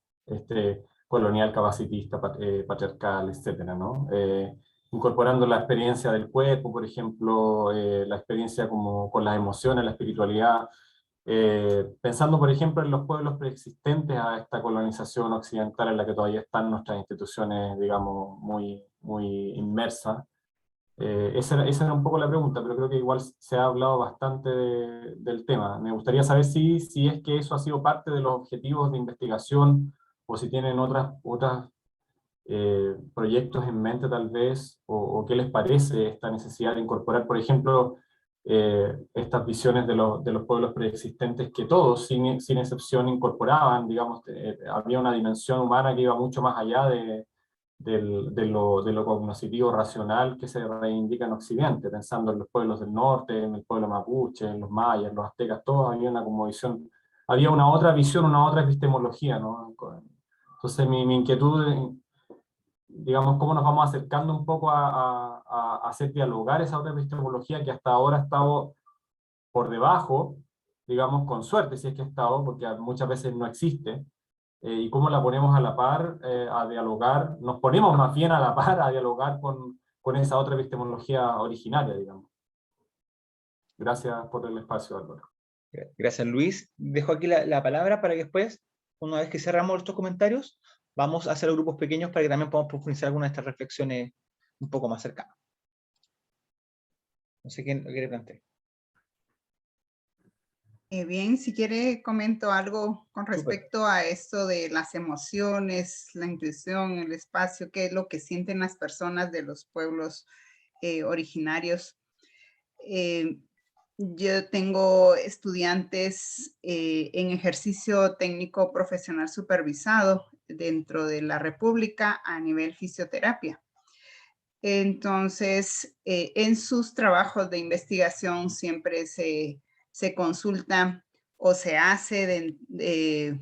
colonial, capacitista, patriarcal, etcétera, ¿no? Incorporando la experiencia del cuerpo, por ejemplo, la experiencia como con las emociones, la espiritualidad, pensando, por ejemplo, en los pueblos preexistentes a esta colonización occidental en la que todavía están nuestras instituciones, digamos, muy inmersas. Esa era un poco la pregunta, pero creo que igual se ha hablado bastante del tema. Me gustaría saber si es que eso ha sido parte de los objetivos de investigación o si tienen otras proyectos en mente tal vez, o qué les parece esta necesidad de incorporar, por ejemplo, estas visiones de los pueblos preexistentes que todos, sin excepción, incorporaban, digamos, había una dimensión humana que iba mucho más allá de lo cognoscitivo racional que se reivindica en Occidente, pensando en los pueblos del norte, en el pueblo mapuche, en los mayas, los aztecas, todos había una como visión, había una otra visión, una otra epistemología, ¿no? Entonces mi inquietud, digamos, cómo nos vamos acercando un poco a hacer dialogar esa otra epistemología que hasta ahora ha estado por debajo, digamos, con suerte, si es que ha estado, porque muchas veces no existe, y cómo la ponemos a la par, a dialogar, nos ponemos más bien a la par a dialogar con esa otra epistemología originaria, digamos. Gracias por el espacio, Álvaro. Gracias, Luis. Dejo aquí la palabra para que después, una vez que cerramos estos comentarios, vamos a hacer grupos pequeños para que también podamos profundizar algunas de estas reflexiones un poco más cercanas. No sé quién lo quiere plantear. Bien, si quiere comento algo con respecto a esto de las emociones, la intuición, el espacio, qué es lo que sienten las personas de los pueblos originarios. Yo tengo estudiantes en ejercicio técnico profesional supervisado dentro de la República a nivel fisioterapia. Entonces, en sus trabajos de investigación siempre se consulta o se hace de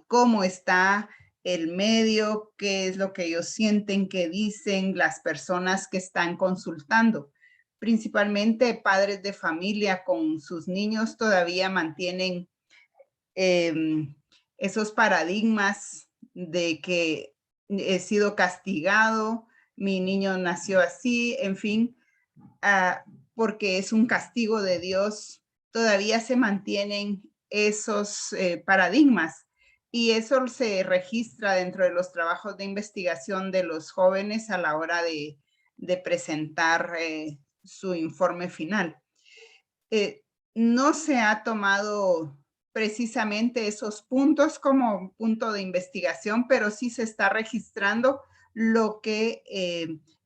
cómo está el medio, qué es lo que ellos sienten, qué dicen las personas que están consultando. Principalmente padres de familia con sus niños todavía mantienen esos paradigmas de que he sido castigado, mi niño nació así, en fin, porque es un castigo de Dios, todavía se mantienen esos paradigmas y eso se registra dentro de los trabajos de investigación de los jóvenes a la hora de presentar su informe final. No se ha tomado precisamente esos puntos como punto de investigación, pero sí se está registrando lo que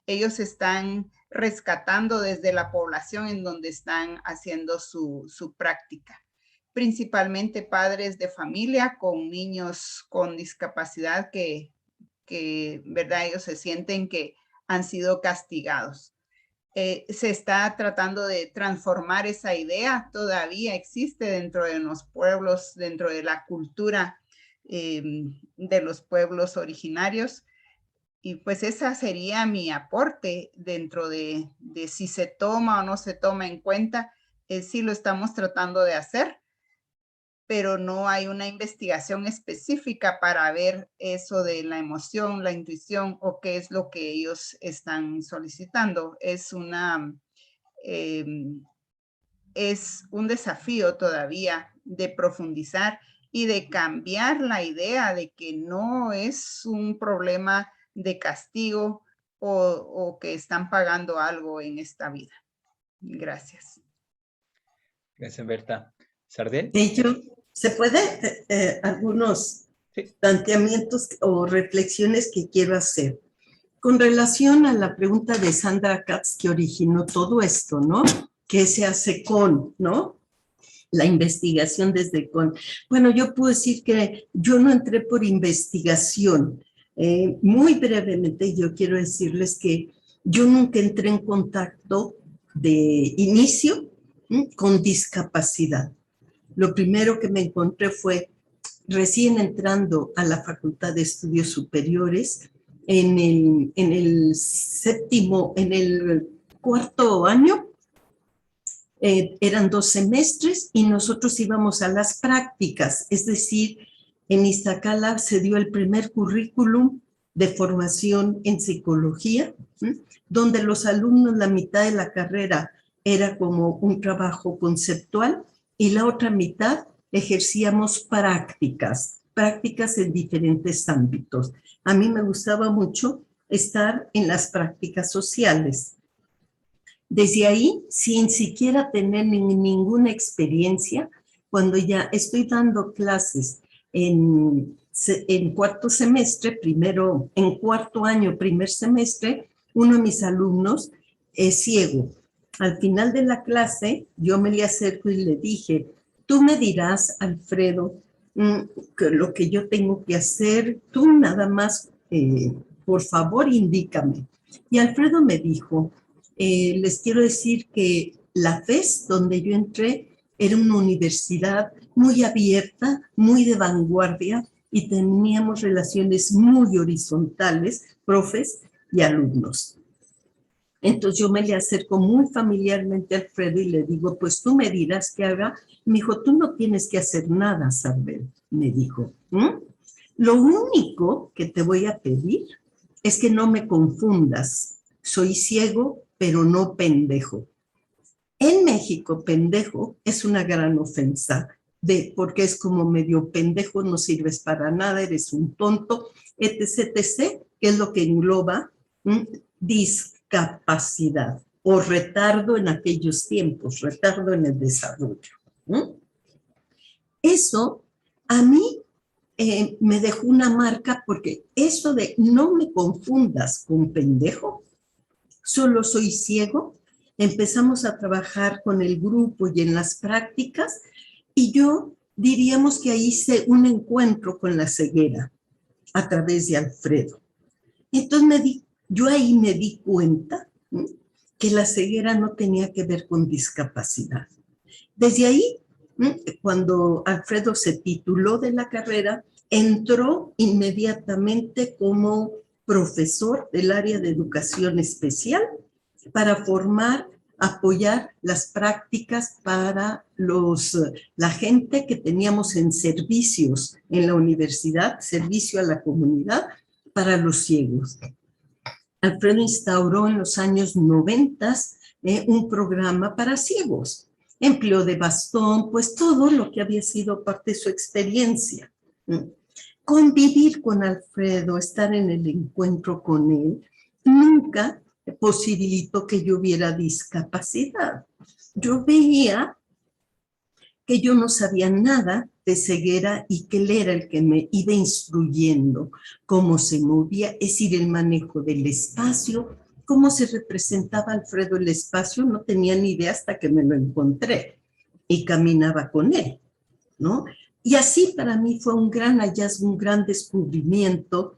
ellos están rescatando desde la población en donde están haciendo su práctica. Principalmente padres de familia con niños con discapacidad que, ¿verdad? Ellos se sienten que han sido castigados. Se está tratando de transformar esa idea, todavía existe dentro de los pueblos, dentro de la cultura de los pueblos originarios. Y pues esa sería mi aporte dentro de si se toma o no se toma en cuenta. Sí lo estamos tratando de hacer, pero no hay una investigación específica para ver eso de la emoción, la intuición o qué es lo que ellos están solicitando. Es una es un desafío todavía de profundizar y de cambiar la idea de que no es un problema de castigo o que están pagando algo en esta vida. Gracias. Gracias, Berta. ¿Sardel? ¿Se puede algunos Sí. planteamientos o reflexiones que quiero hacer? Con relación a la pregunta de Sandra Katz que originó todo esto, ¿no? ¿Qué se hace con, no? La investigación desde con. Bueno, yo puedo decir que yo no entré por investigación. Muy brevemente, yo quiero decirles que yo nunca entré en contacto de inicio con discapacidad. Lo primero que me encontré fue recién entrando a la Facultad de Estudios Superiores en el cuarto año. Eran 2 semestres y nosotros íbamos a las prácticas, es decir, en Iztacala se dio el primer currículum de formación en psicología, donde los alumnos, la mitad de la carrera era como un trabajo conceptual y la otra mitad ejercíamos prácticas en diferentes ámbitos. A mí me gustaba mucho estar en las prácticas sociales. Desde ahí, sin siquiera tener ninguna experiencia, cuando ya estoy dando clases en cuarto semestre, en cuarto año, primer semestre, uno de mis alumnos es ciego. Al final de la clase, yo me le acerco y le dije, tú me dirás, Alfredo, lo que yo tengo que hacer, tú nada más, por favor, indícame. Y Alfredo me dijo, les quiero decir que la FES, donde yo entré, era una universidad muy abierta, muy de vanguardia, y teníamos relaciones muy horizontales, profes y alumnos. Entonces yo me le acerco muy familiarmente a Alfredo y le digo, pues tú me dirás qué haga. Me dijo, tú no tienes que hacer nada, Sardel, me dijo. Lo único que te voy a pedir es que no me confundas. Soy ciego, pero no pendejo. En México, pendejo es una gran ofensa, porque es como medio pendejo, no sirves para nada, eres un tonto, etc., etc., que es lo que engloba discapacidad o retardo en aquellos tiempos, retardo en el desarrollo. Eso a mí me dejó una marca, porque eso de no me confundas con pendejo, solo soy ciego. Empezamos a trabajar con el grupo y en las prácticas, y yo diríamos que ahí hice un encuentro con la ceguera a través de Alfredo. Entonces yo ahí me di cuenta que la ceguera no tenía que ver con discapacidad. Desde ahí, cuando Alfredo se tituló de la carrera, entró inmediatamente como profesor del área de educación especial para formar, apoyar las prácticas para la gente que teníamos en servicios en la universidad, servicio a la comunidad para los ciegos. Alfredo instauró en los años 90 un programa para ciegos, empleo de bastón, pues todo lo que había sido parte de su experiencia. Convivir con Alfredo, estar en el encuentro con él, nunca posibilitó que yo hubiera discapacidad. Yo veía que yo no sabía nada de ceguera y que él era el que me iba instruyendo cómo se movía, es decir, el manejo del espacio, cómo se representaba Alfredo el espacio, no tenía ni idea hasta que me lo encontré y caminaba con él, ¿no? Y así para mí fue un gran hallazgo, un gran descubrimiento,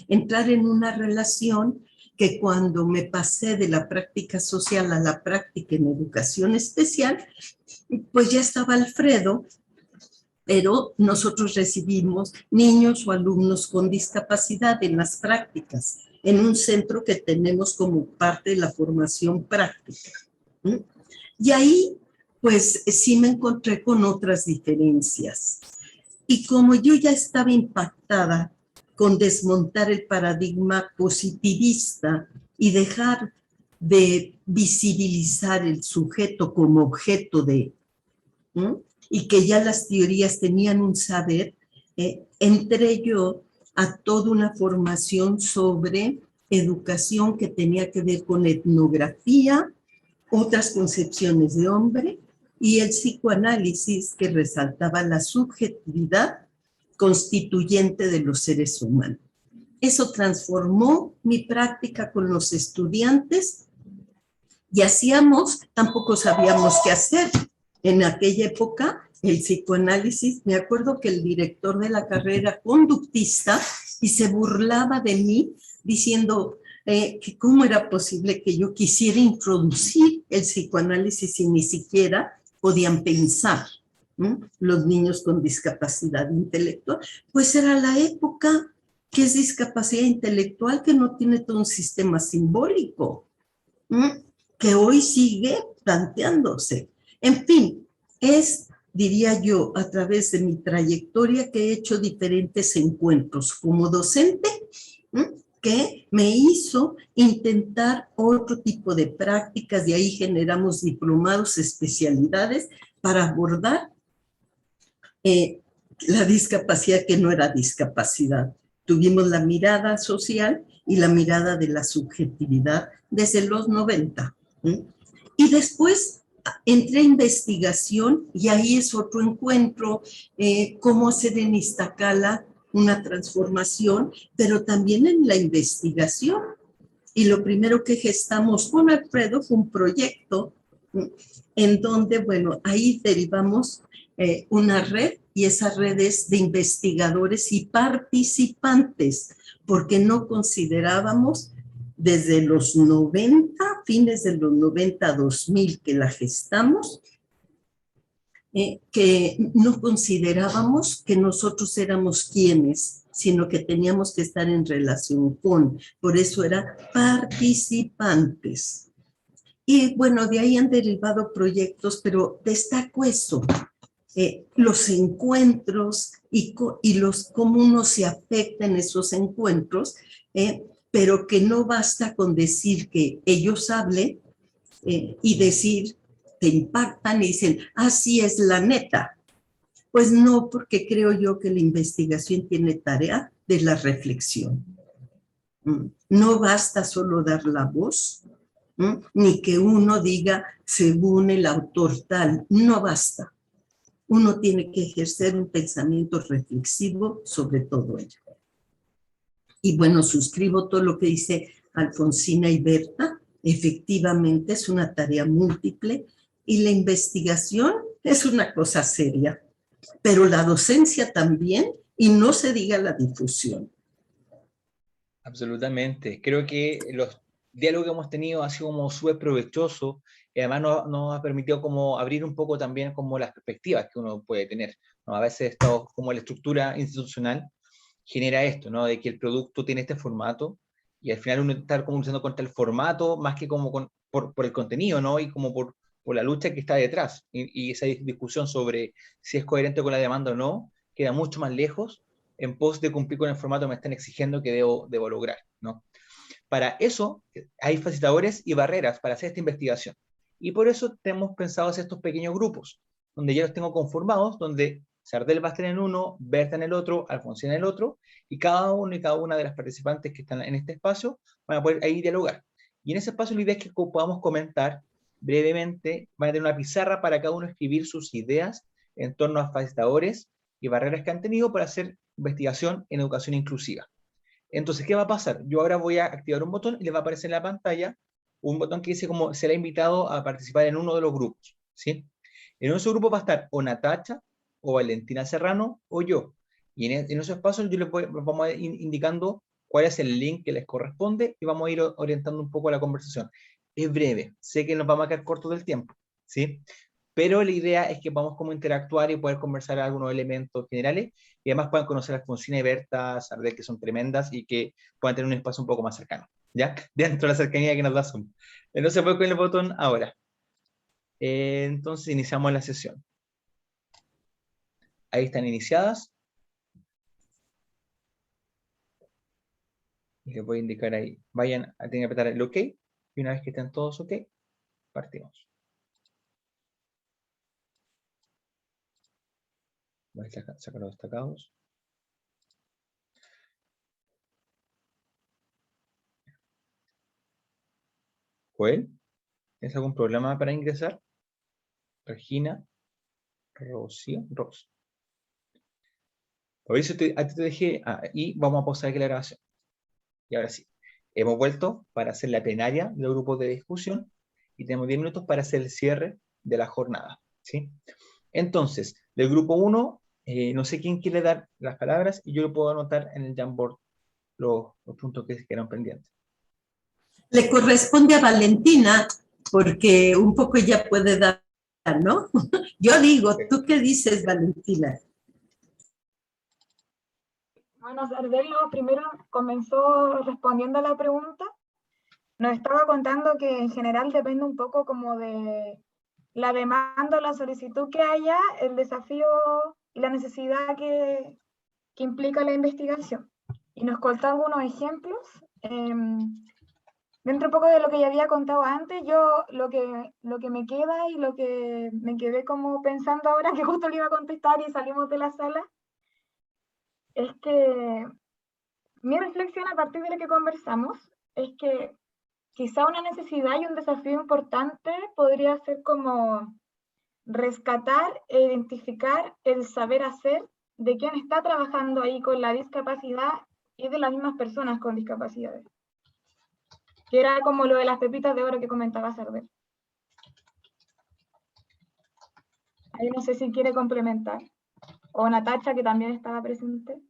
entrar en una relación que cuando me pasé de la práctica social a la práctica en educación especial, pues ya estaba Alfredo, pero nosotros recibimos niños o alumnos con discapacidad en las prácticas, en un centro que tenemos como parte de la formación práctica. Y ahí, pues sí me encontré con otras diferencias. Y como yo ya estaba impactada con desmontar el paradigma positivista y dejar de visibilizar el sujeto como objeto de, y que ya las teorías tenían un saber, entré yo a toda una formación sobre educación que tenía que ver con etnografía, otras concepciones de hombre y el psicoanálisis que resaltaba la subjetividad constituyente de los seres humanos. Eso transformó mi práctica con los estudiantes y tampoco sabíamos qué hacer. En aquella época, el psicoanálisis, me acuerdo que el director de la carrera era conductista y se burlaba de mí diciendo que cómo era posible que yo quisiera introducir el psicoanálisis y ni siquiera podían pensar, los niños con discapacidad intelectual. Pues era la época que es discapacidad intelectual, que no tiene todo un sistema simbólico, que hoy sigue planteándose. En fin, diría yo, a través de mi trayectoria que he hecho diferentes encuentros como docente, que me hizo intentar otro tipo de prácticas, y ahí generamos diplomados, especialidades para abordar la discapacidad que no era discapacidad. Tuvimos la mirada social y la mirada de la subjetividad desde los 90. Y después entré a investigación y ahí es otro encuentro, cómo hacer en Iztacala una transformación, pero también en la investigación. Y lo primero que gestamos con Alfredo fue un proyecto en donde, bueno, ahí derivamos una red, y esa red es de investigadores y participantes, porque no considerábamos desde los 90, fines de los 90, 2000 que la gestamos, que no considerábamos que nosotros éramos quienes, sino que teníamos que estar en relación con, por eso era participantes. Y bueno, de ahí han derivado proyectos, pero destaco eso, los encuentros y cómo uno se afecta en esos encuentros, pero que no basta con decir que ellos hablen y decir, te impactan y dicen, así es la neta. Pues no, porque creo yo que la investigación tiene tarea de la reflexión. No basta solo dar la voz, ni que uno diga según el autor tal, no basta. Uno tiene que ejercer un pensamiento reflexivo sobre todo ello. Y bueno, suscribo todo lo que dice Alfonsina y Berta. Efectivamente es una tarea múltiple y la investigación es una cosa seria, pero la docencia también, y no se diga la difusión. Absolutamente. Creo que los diálogos que hemos tenido han sido como súper provechosos, y además nos ha permitido como abrir un poco también como las perspectivas que uno puede tener, ¿no? A veces como la estructura institucional genera esto, ¿no? De que el producto tiene este formato y al final uno está como luchando contra el formato más que como por el contenido, ¿no? Y como por la lucha que está detrás. Y esa discusión sobre si es coherente con la demanda o no queda mucho más lejos en pos de cumplir con el formato que me están exigiendo que debo lograr, ¿no? Para eso hay facilitadores y barreras para hacer esta investigación. Y por eso hemos pensado hacer estos pequeños grupos, donde ya los tengo conformados, donde Sardel va a estar en uno, Berta en el otro, Alfonsina en el otro, y cada uno y cada una de las participantes que están en este espacio van a poder ahí dialogar. Y en ese espacio la idea es que podamos comentar brevemente, van a tener una pizarra para cada uno escribir sus ideas en torno a facilitadores y barreras que han tenido para hacer investigación en educación inclusiva. Entonces, ¿qué va a pasar? Yo ahora voy a activar un botón y les va a aparecer en la pantalla un botón que dice como se le ha invitado a participar en uno de los grupos, ¿sí? En esos grupos va a estar o Natacha, o Valentina Serrano, o yo. Y en esos espacios yo les vamos a ir indicando cuál es el link que les corresponde y vamos a ir orientando un poco la conversación. Es breve, sé que nos vamos a quedar cortos del tiempo, ¿sí? Pero la idea es que podamos como interactuar y poder conversar algunos elementos generales y además puedan conocer a Alfonsina y Berta, Sardel, que son tremendas y que puedan tener un espacio un poco más cercano, ¿ya? Dentro de la cercanía que nos da Zoom. Entonces voy con el botón ahora. Entonces iniciamos la sesión. Ahí están iniciadas. Y les voy a indicar ahí. Vayan a tener que apretar el OK Y una vez que estén todos ok, partimos. Voy a sacar los destacados. Joel, ¿tienes algún problema para ingresar? Regina, Rocío, Ros. Por eso a ti te dejé, y vamos a pausar aquí la grabación. Y ahora sí, hemos vuelto para hacer la plenaria del grupo de discusión y tenemos 10 minutos para hacer el cierre de la jornada, ¿sí? Entonces, del grupo 1, no sé quién quiere dar las palabras y yo lo puedo anotar en el Jamboard los puntos que quedan pendientes. Le corresponde a Valentina, porque un poco ella puede dar, ¿no? Yo digo, ¿tú qué dices, Valentina? Bueno, Sardelo primero comenzó respondiendo a la pregunta. Nos estaba contando que en general depende un poco como de la demanda o la solicitud que haya, el desafío y la necesidad que implica la investigación. Y nos contó algunos ejemplos. Dentro un poco de lo que ya había contado antes, yo lo que me queda y lo que me quedé como pensando ahora, que justo le iba a contestar y salimos de la sala, es que mi reflexión a partir de lo que conversamos es que quizá una necesidad y un desafío importante podría ser como rescatar e identificar el saber hacer de quien está trabajando ahí con la discapacidad y de las mismas personas con discapacidades. Que era como lo de las pepitas de oro que comentaba Sardel. Ahí no sé si quiere complementar. O Natacha, que también estaba presente.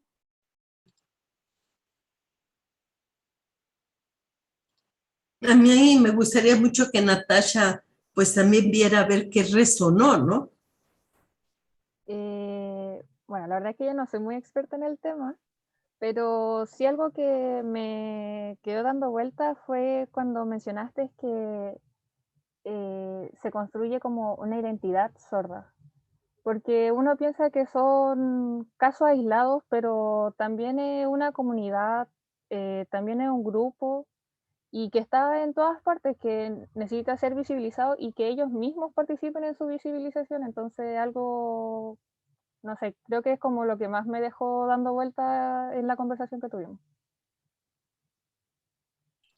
A mí me gustaría mucho que Natasha pues también viera a ver qué resonó, ¿no? Bueno, la verdad es que yo no soy muy experta en el tema, pero sí algo que me quedó dando vueltas fue cuando mencionaste que se construye como una identidad sorda. Porque uno piensa que son casos aislados, pero también es una comunidad, también es un grupo, y que está en todas partes, que necesita ser visibilizado y que ellos mismos participen en su visibilización. Entonces algo, no sé, creo que es como lo que más me dejó dando vuelta en la conversación que tuvimos.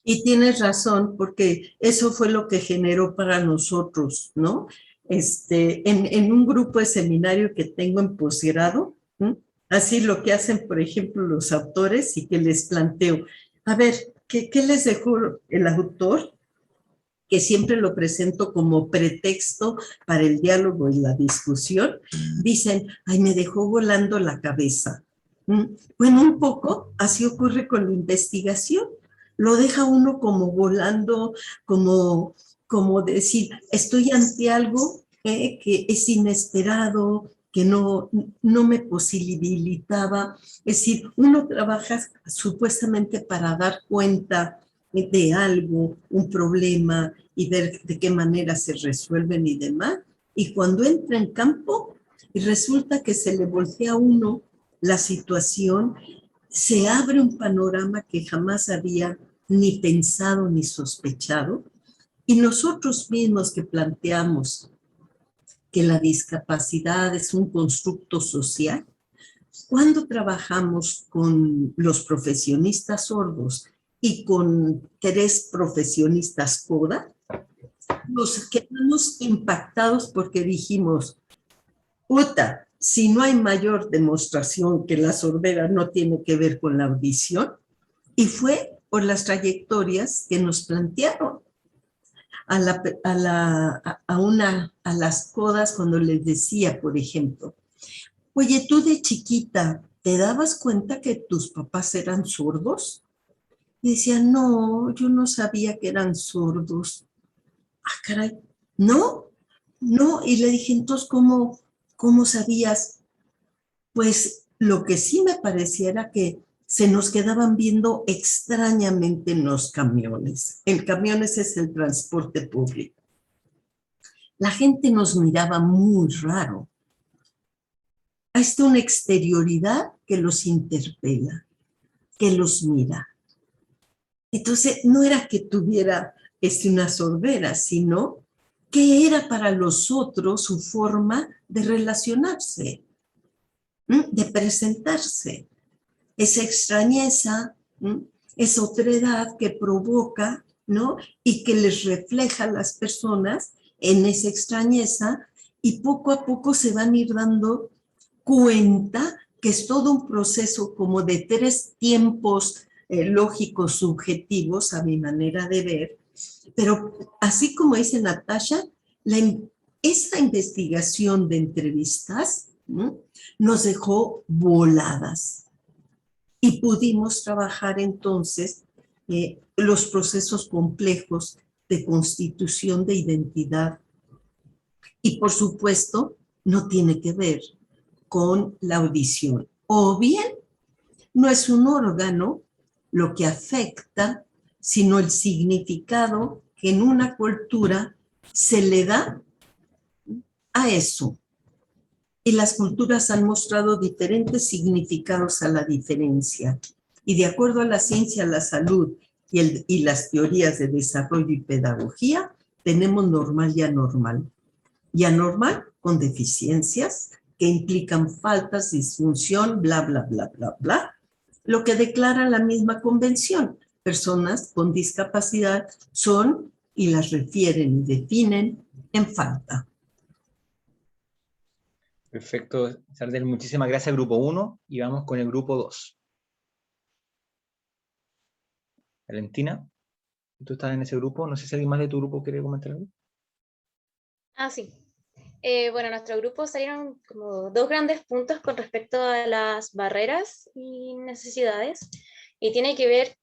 Y tienes razón, porque eso fue lo que generó para nosotros, ¿no? En un grupo de seminario que tengo en posgrado, ¿sí? Así lo que hacen, por ejemplo, los autores y que les planteo, a ver, ¿qué les dejó el autor? Que siempre lo presento como pretexto para el diálogo y la discusión. Dicen, ay, me dejó volando la cabeza. Bueno, un poco así ocurre con la investigación. Lo deja uno como volando, como decir, estoy ante algo que es inesperado, que no me posibilitaba. Es decir, uno trabaja supuestamente para dar cuenta de algo, un problema, y ver de qué manera se resuelven y demás. Y cuando entra en campo, resulta que se le voltea a uno la situación, se abre un panorama que jamás había ni pensado ni sospechado, y nosotros mismos que planteamos que la discapacidad es un constructo social, cuando trabajamos con los profesionistas sordos y con 3 profesionistas CODA, nos quedamos impactados porque dijimos, puta, si no hay mayor demostración que la sordera no tiene que ver con la audición, y fue por las trayectorias que nos plantearon a las CODAs cuando les decía, por ejemplo, oye, tú de chiquita, ¿te dabas cuenta que tus papás eran sordos? Y decía, no, yo no sabía que eran sordos. Ah, caray, ¿no? No, y le dije, entonces, ¿cómo sabías? Pues lo que sí me parecía era que se nos quedaban viendo extrañamente en los camiones. En camiones es el transporte público. La gente nos miraba muy raro. Hay una exterioridad que los interpela, que los mira. Entonces, no era que tuviera una sordera, sino qué era para los otros su forma de relacionarse, de presentarse. Esa extrañeza, esa otredad que provoca, ¿no? Y que les refleja a las personas en esa extrañeza, y poco a poco se van a ir dando cuenta que es todo un proceso como de 3 tiempos lógicos subjetivos a mi manera de ver, pero así como dice Natasha, esta investigación de entrevistas, ¿no?, nos dejó voladas y pudimos trabajar entonces los procesos complejos de constitución de identidad, y por supuesto no tiene que ver con la audición, o bien no es un órgano lo que afecta, sino el significado que en una cultura se le da a eso. Y las culturas han mostrado diferentes significados a la diferencia. Y de acuerdo a la ciencia, la salud y las teorías de desarrollo y pedagogía, tenemos normal y anormal. Y anormal con deficiencias que implican faltas, disfunción, bla, bla, bla, bla, bla. Lo que declara la misma convención. Personas con discapacidad son, y las refieren y definen, en falta. Perfecto, Sardel, muchísimas gracias, grupo 1, y vamos con el grupo 2. Valentina, tú estás en ese grupo, no sé si alguien más de tu grupo quiere comentar algo. Sí. Bueno, en nuestro grupo salieron como 2 grandes puntos con respecto a las barreras y necesidades, y tiene que ver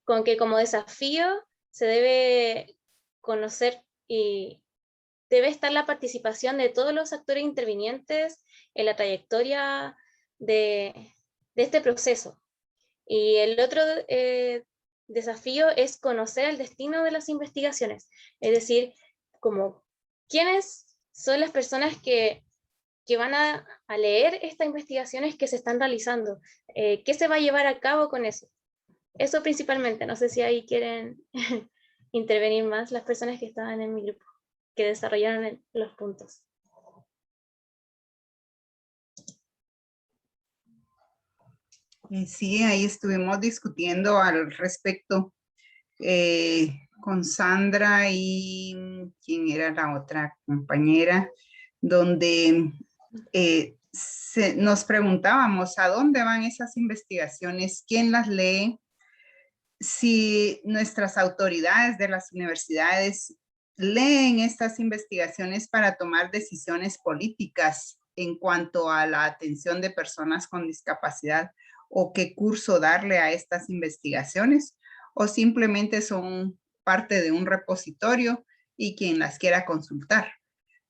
con que como desafío se debe conocer y debe estar la participación de todos los actores intervinientes en la trayectoria de este proceso. Y el otro desafío es conocer el destino de las investigaciones, es decir, como quiénes son las personas que van a leer estas investigaciones que se están realizando, qué se va a llevar a cabo con eso. Eso principalmente, no sé si ahí quieren intervenir más las personas que estaban en mi grupo, que desarrollaron los puntos. Sí, ahí estuvimos discutiendo al respecto con Sandra y quién era la otra compañera, donde nos preguntábamos a dónde van esas investigaciones, quién las lee, si nuestras autoridades de las universidades leen estas investigaciones para tomar decisiones políticas en cuanto a la atención de personas con discapacidad, o qué curso darle a estas investigaciones, o simplemente son parte de un repositorio y quien las quiera consultar.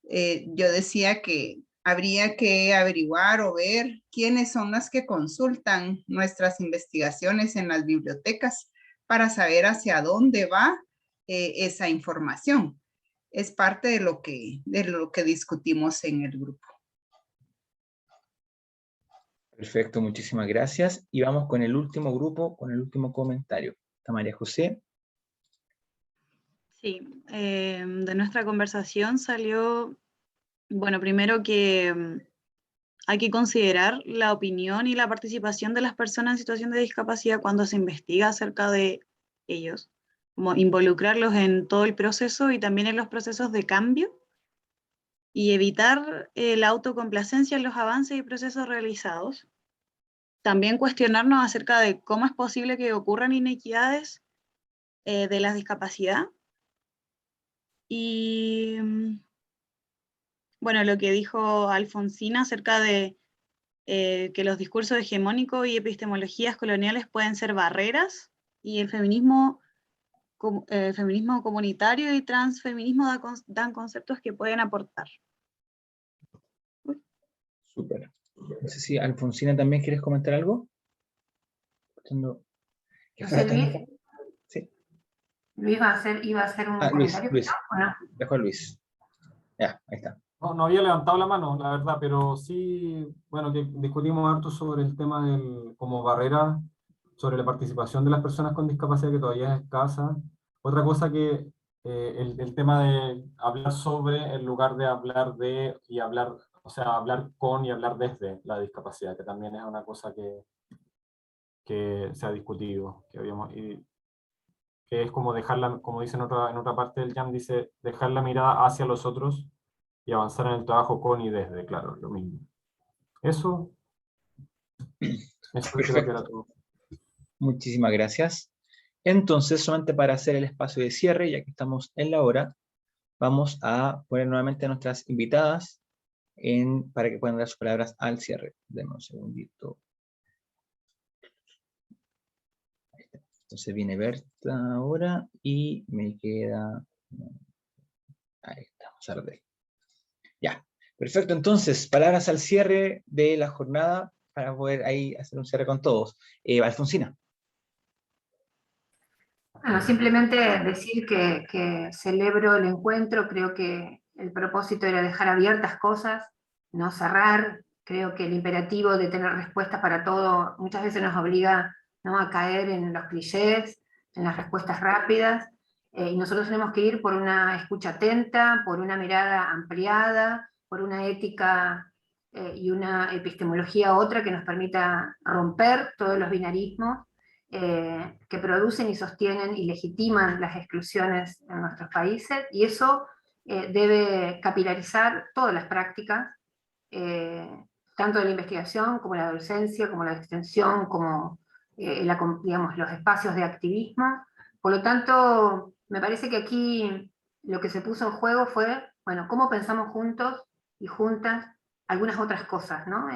Yo decía que habría que averiguar o ver quiénes son las que consultan nuestras investigaciones en las bibliotecas para saber hacia dónde va esa información. Es parte de lo que discutimos en el grupo. Perfecto, muchísimas gracias. Y vamos con el último grupo, con el último comentario. Está María José. Sí, de nuestra conversación salió, bueno, primero que hay que considerar la opinión y la participación de las personas en situación de discapacidad cuando se investiga acerca de ellos, como involucrarlos en todo el proceso y también en los procesos de cambio, y evitar la autocomplacencia en los avances y procesos realizados. También cuestionarnos acerca de cómo es posible que ocurran inequidades de la discapacidad. Y bueno, lo que dijo Alfonsina acerca de que los discursos hegemónicos y epistemologías coloniales pueden ser barreras, y el feminismo comunitario y transfeminismo dan conceptos que pueden aportar. Súper. No sé si Alfonsina también quieres comentar algo. No sé, Luis. Sí. Luis iba a hacer un comentario. Luis. ¿O no? Dejo a Luis. Ya, ahí está. No había levantado la mano, la verdad, pero sí, bueno, que discutimos harto sobre el tema como barrera, sobre la participación de las personas con discapacidad, que todavía es escasa. Otra cosa que el tema de hablar sobre en lugar de hablar de y hablar, o sea, hablar con y hablar desde la discapacidad, que también es una cosa que se ha discutido, que es como dejarla, como dice en otra parte del jam, dice dejar la mirada hacia los otros y avanzar en el trabajo con y desde, claro, lo mismo. Eso creo que era todo. Muchísimas gracias. Entonces, solamente para hacer el espacio de cierre, ya que estamos en la hora, vamos a poner nuevamente a nuestras invitadas para que puedan dar sus palabras al cierre. Denme un segundito. Ahí está. Entonces viene Berta ahora y me queda... Ahí está, Sardel. Ya, perfecto. Entonces, palabras al cierre de la jornada para poder ahí hacer un cierre con todos. Alfonsina. Bueno, simplemente decir que celebro el encuentro, creo que el propósito era dejar abiertas cosas, no cerrar. Creo que el imperativo de tener respuestas para todo muchas veces nos obliga, ¿no?, a caer en los clichés, en las respuestas rápidas, y nosotros tenemos que ir por una escucha atenta, por una mirada ampliada, por una ética y una epistemología otra que nos permita romper todos los binarismos que producen y sostienen y legitiman las exclusiones en nuestros países, y eso debe capilarizar todas las prácticas, tanto de la investigación como la docencia, como la extensión, como digamos, los espacios de activismo. Por lo tanto, me parece que aquí lo que se puso en juego fue, bueno, cómo pensamos juntos y juntas algunas otras cosas, ¿no?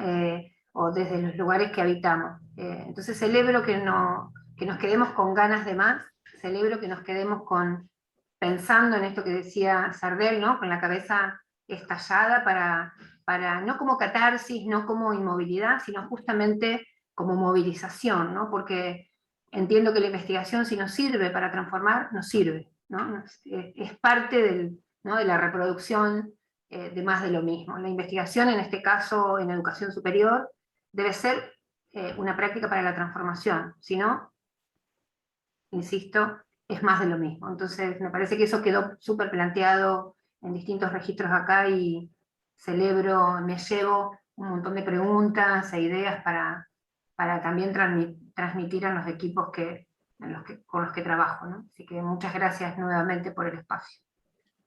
O desde los lugares que habitamos. Entonces celebro que nos quedemos con ganas de más, celebro que nos quedemos pensando en esto que decía Sardel, ¿no?, con la cabeza estallada para no como catarsis, no como inmovilidad, sino justamente como movilización, ¿no? Porque entiendo que la investigación, si nos sirve para transformar, nos sirve, ¿no? Es parte ¿no?, de la reproducción de más de lo mismo. La investigación, en este caso en educación superior, debe ser una práctica para la transformación, si no, insisto, es más de lo mismo. Entonces me parece que eso quedó súper planteado en distintos registros acá, y celebro, me llevo un montón de preguntas e ideas para también transmitir a los equipos con los que trabajo, ¿no? Así que muchas gracias nuevamente por el espacio.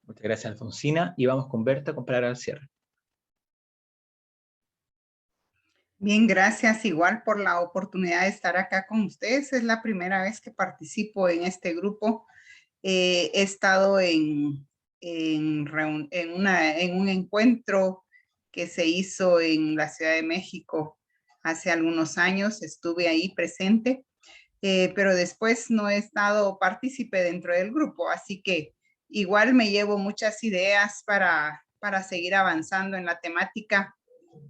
Muchas gracias, Alfonsina, y vamos con Berta con palabras al cierre. Bien, gracias igual por la oportunidad de estar acá con ustedes. Es la primera vez que participo en este grupo. He estado en un encuentro que se hizo en la Ciudad de México hace algunos años. Estuve ahí presente, pero después no he estado partícipe dentro del grupo. Así que igual me llevo muchas ideas para seguir avanzando en la temática.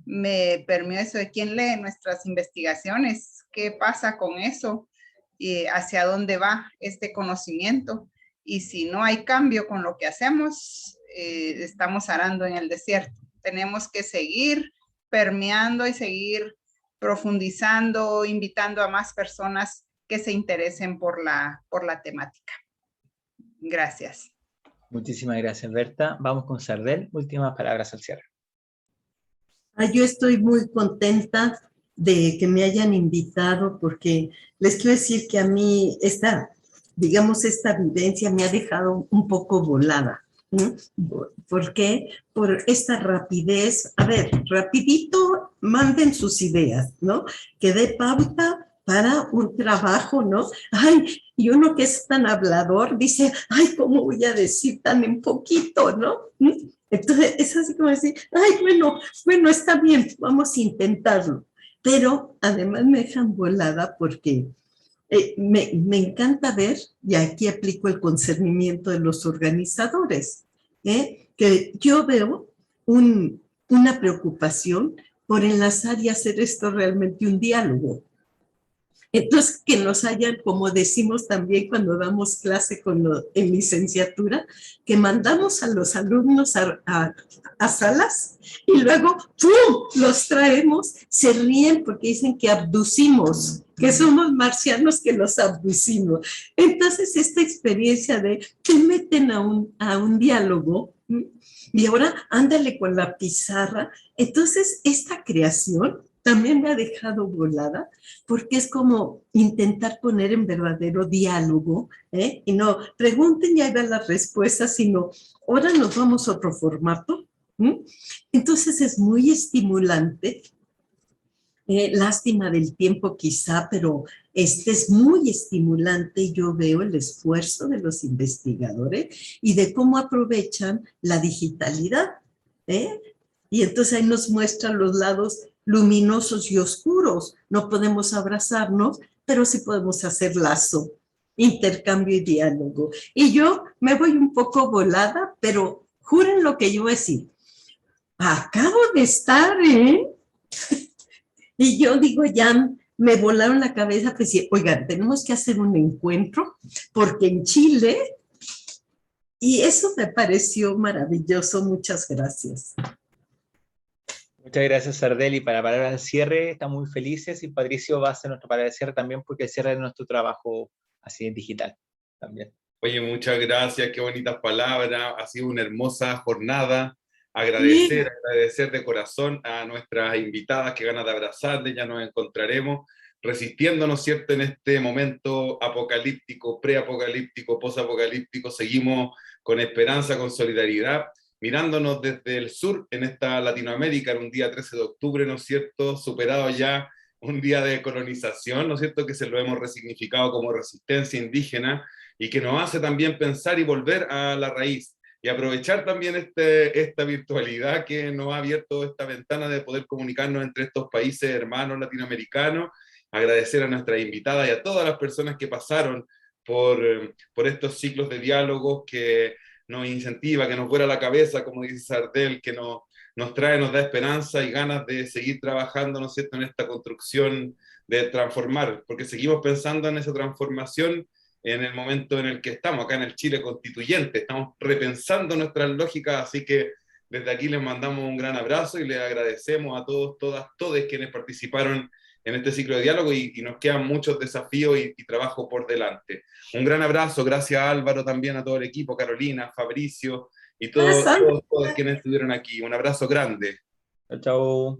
Me permitió eso de quién lee nuestras investigaciones, qué pasa con eso, y hacia dónde va este conocimiento. Y si no hay cambio con lo que hacemos, estamos arando en el desierto. Tenemos que seguir permeando y seguir profundizando, invitando a más personas que se interesen por la temática. Gracias. Muchísimas gracias, Berta. Vamos con Sardel. Últimas palabras al cierre. Yo estoy muy contenta de que me hayan invitado, porque les quiero decir que a mí esta vivencia me ha dejado un poco volada. ¿Por qué? Por esta rapidez. A ver, rapidito, manden sus ideas, ¿no? Que dé pauta para un trabajo, ¿no? Ay, y uno que es tan hablador dice, ay, ¿cómo voy a decir tan en poquito, no? Entonces es así como decir, ay, bueno, está bien, vamos a intentarlo. Pero además me dejan volada porque me encanta ver, y aquí aplico el concernimiento de los organizadores, que yo veo una preocupación por enlazar y hacer esto realmente un diálogo. Entonces, que nos hayan, como decimos también cuando damos clase en licenciatura, que mandamos a los alumnos a salas y luego ¡pum!, los traemos, se ríen porque dicen que abducimos, que somos marcianos que los abducimos. Entonces, esta experiencia de te meten a un diálogo y ahora ándale con la pizarra. Entonces, esta creación también me ha dejado volada, porque es como intentar poner en verdadero diálogo, y no pregunten y ahí van las respuestas, sino ahora nos vamos a otro formato. Entonces es muy estimulante. Lástima del tiempo quizá, pero es muy estimulante. Yo veo el esfuerzo de los investigadores y de cómo aprovechan la digitalidad, y entonces ahí nos muestran los lados luminosos y oscuros. No podemos abrazarnos, pero sí podemos hacer lazo, intercambio y diálogo. Y yo me voy un poco volada, pero juren lo que yo voy a decir. Acabo de estar, y yo digo, ya me volaron la cabeza, pues sí, oigan, tenemos que hacer un encuentro, porque en Chile, y eso me pareció maravilloso. Muchas gracias. Muchas gracias, Sardel. Y para parar al cierre, estamos muy felices y Patricio va a ser nuestro para el cierre también, porque el cierre es nuestro trabajo así en digital también. Oye, muchas gracias, qué bonitas palabras, ha sido una hermosa jornada. Agradecer de corazón a nuestras invitadas, que ganas de abrazarles, ya nos encontraremos resistiéndonos, ¿cierto?, en este momento apocalíptico, preapocalíptico, posapocalíptico. Seguimos con esperanza, con solidaridad, mirándonos desde el sur en esta Latinoamérica, en un día 13 de octubre, ¿no es cierto?, superado ya un día de colonización, ¿no es cierto?, que se lo hemos resignificado como resistencia indígena, y que nos hace también pensar y volver a la raíz, y aprovechar también esta virtualidad que nos ha abierto esta ventana de poder comunicarnos entre estos países hermanos latinoamericanos. Agradecer a nuestras invitadas y a todas las personas que pasaron por estos ciclos de diálogos, que nos incentiva, que nos vuela la cabeza, como dice Sardel, que nos trae, nos da esperanza y ganas de seguir trabajando, ¿no es cierto?, en esta construcción de transformar, porque seguimos pensando en esa transformación en el momento en el que estamos, acá en el Chile constituyente, estamos repensando nuestras lógicas, así que desde aquí les mandamos un gran abrazo y les agradecemos a todos, todas, todes quienes participaron en este ciclo de diálogo, y nos quedan muchos desafíos y trabajo por delante. Un gran abrazo, gracias a Álvaro, también a todo el equipo, Carolina, Fabricio y todos quienes estuvieron aquí. Un abrazo grande. Chao.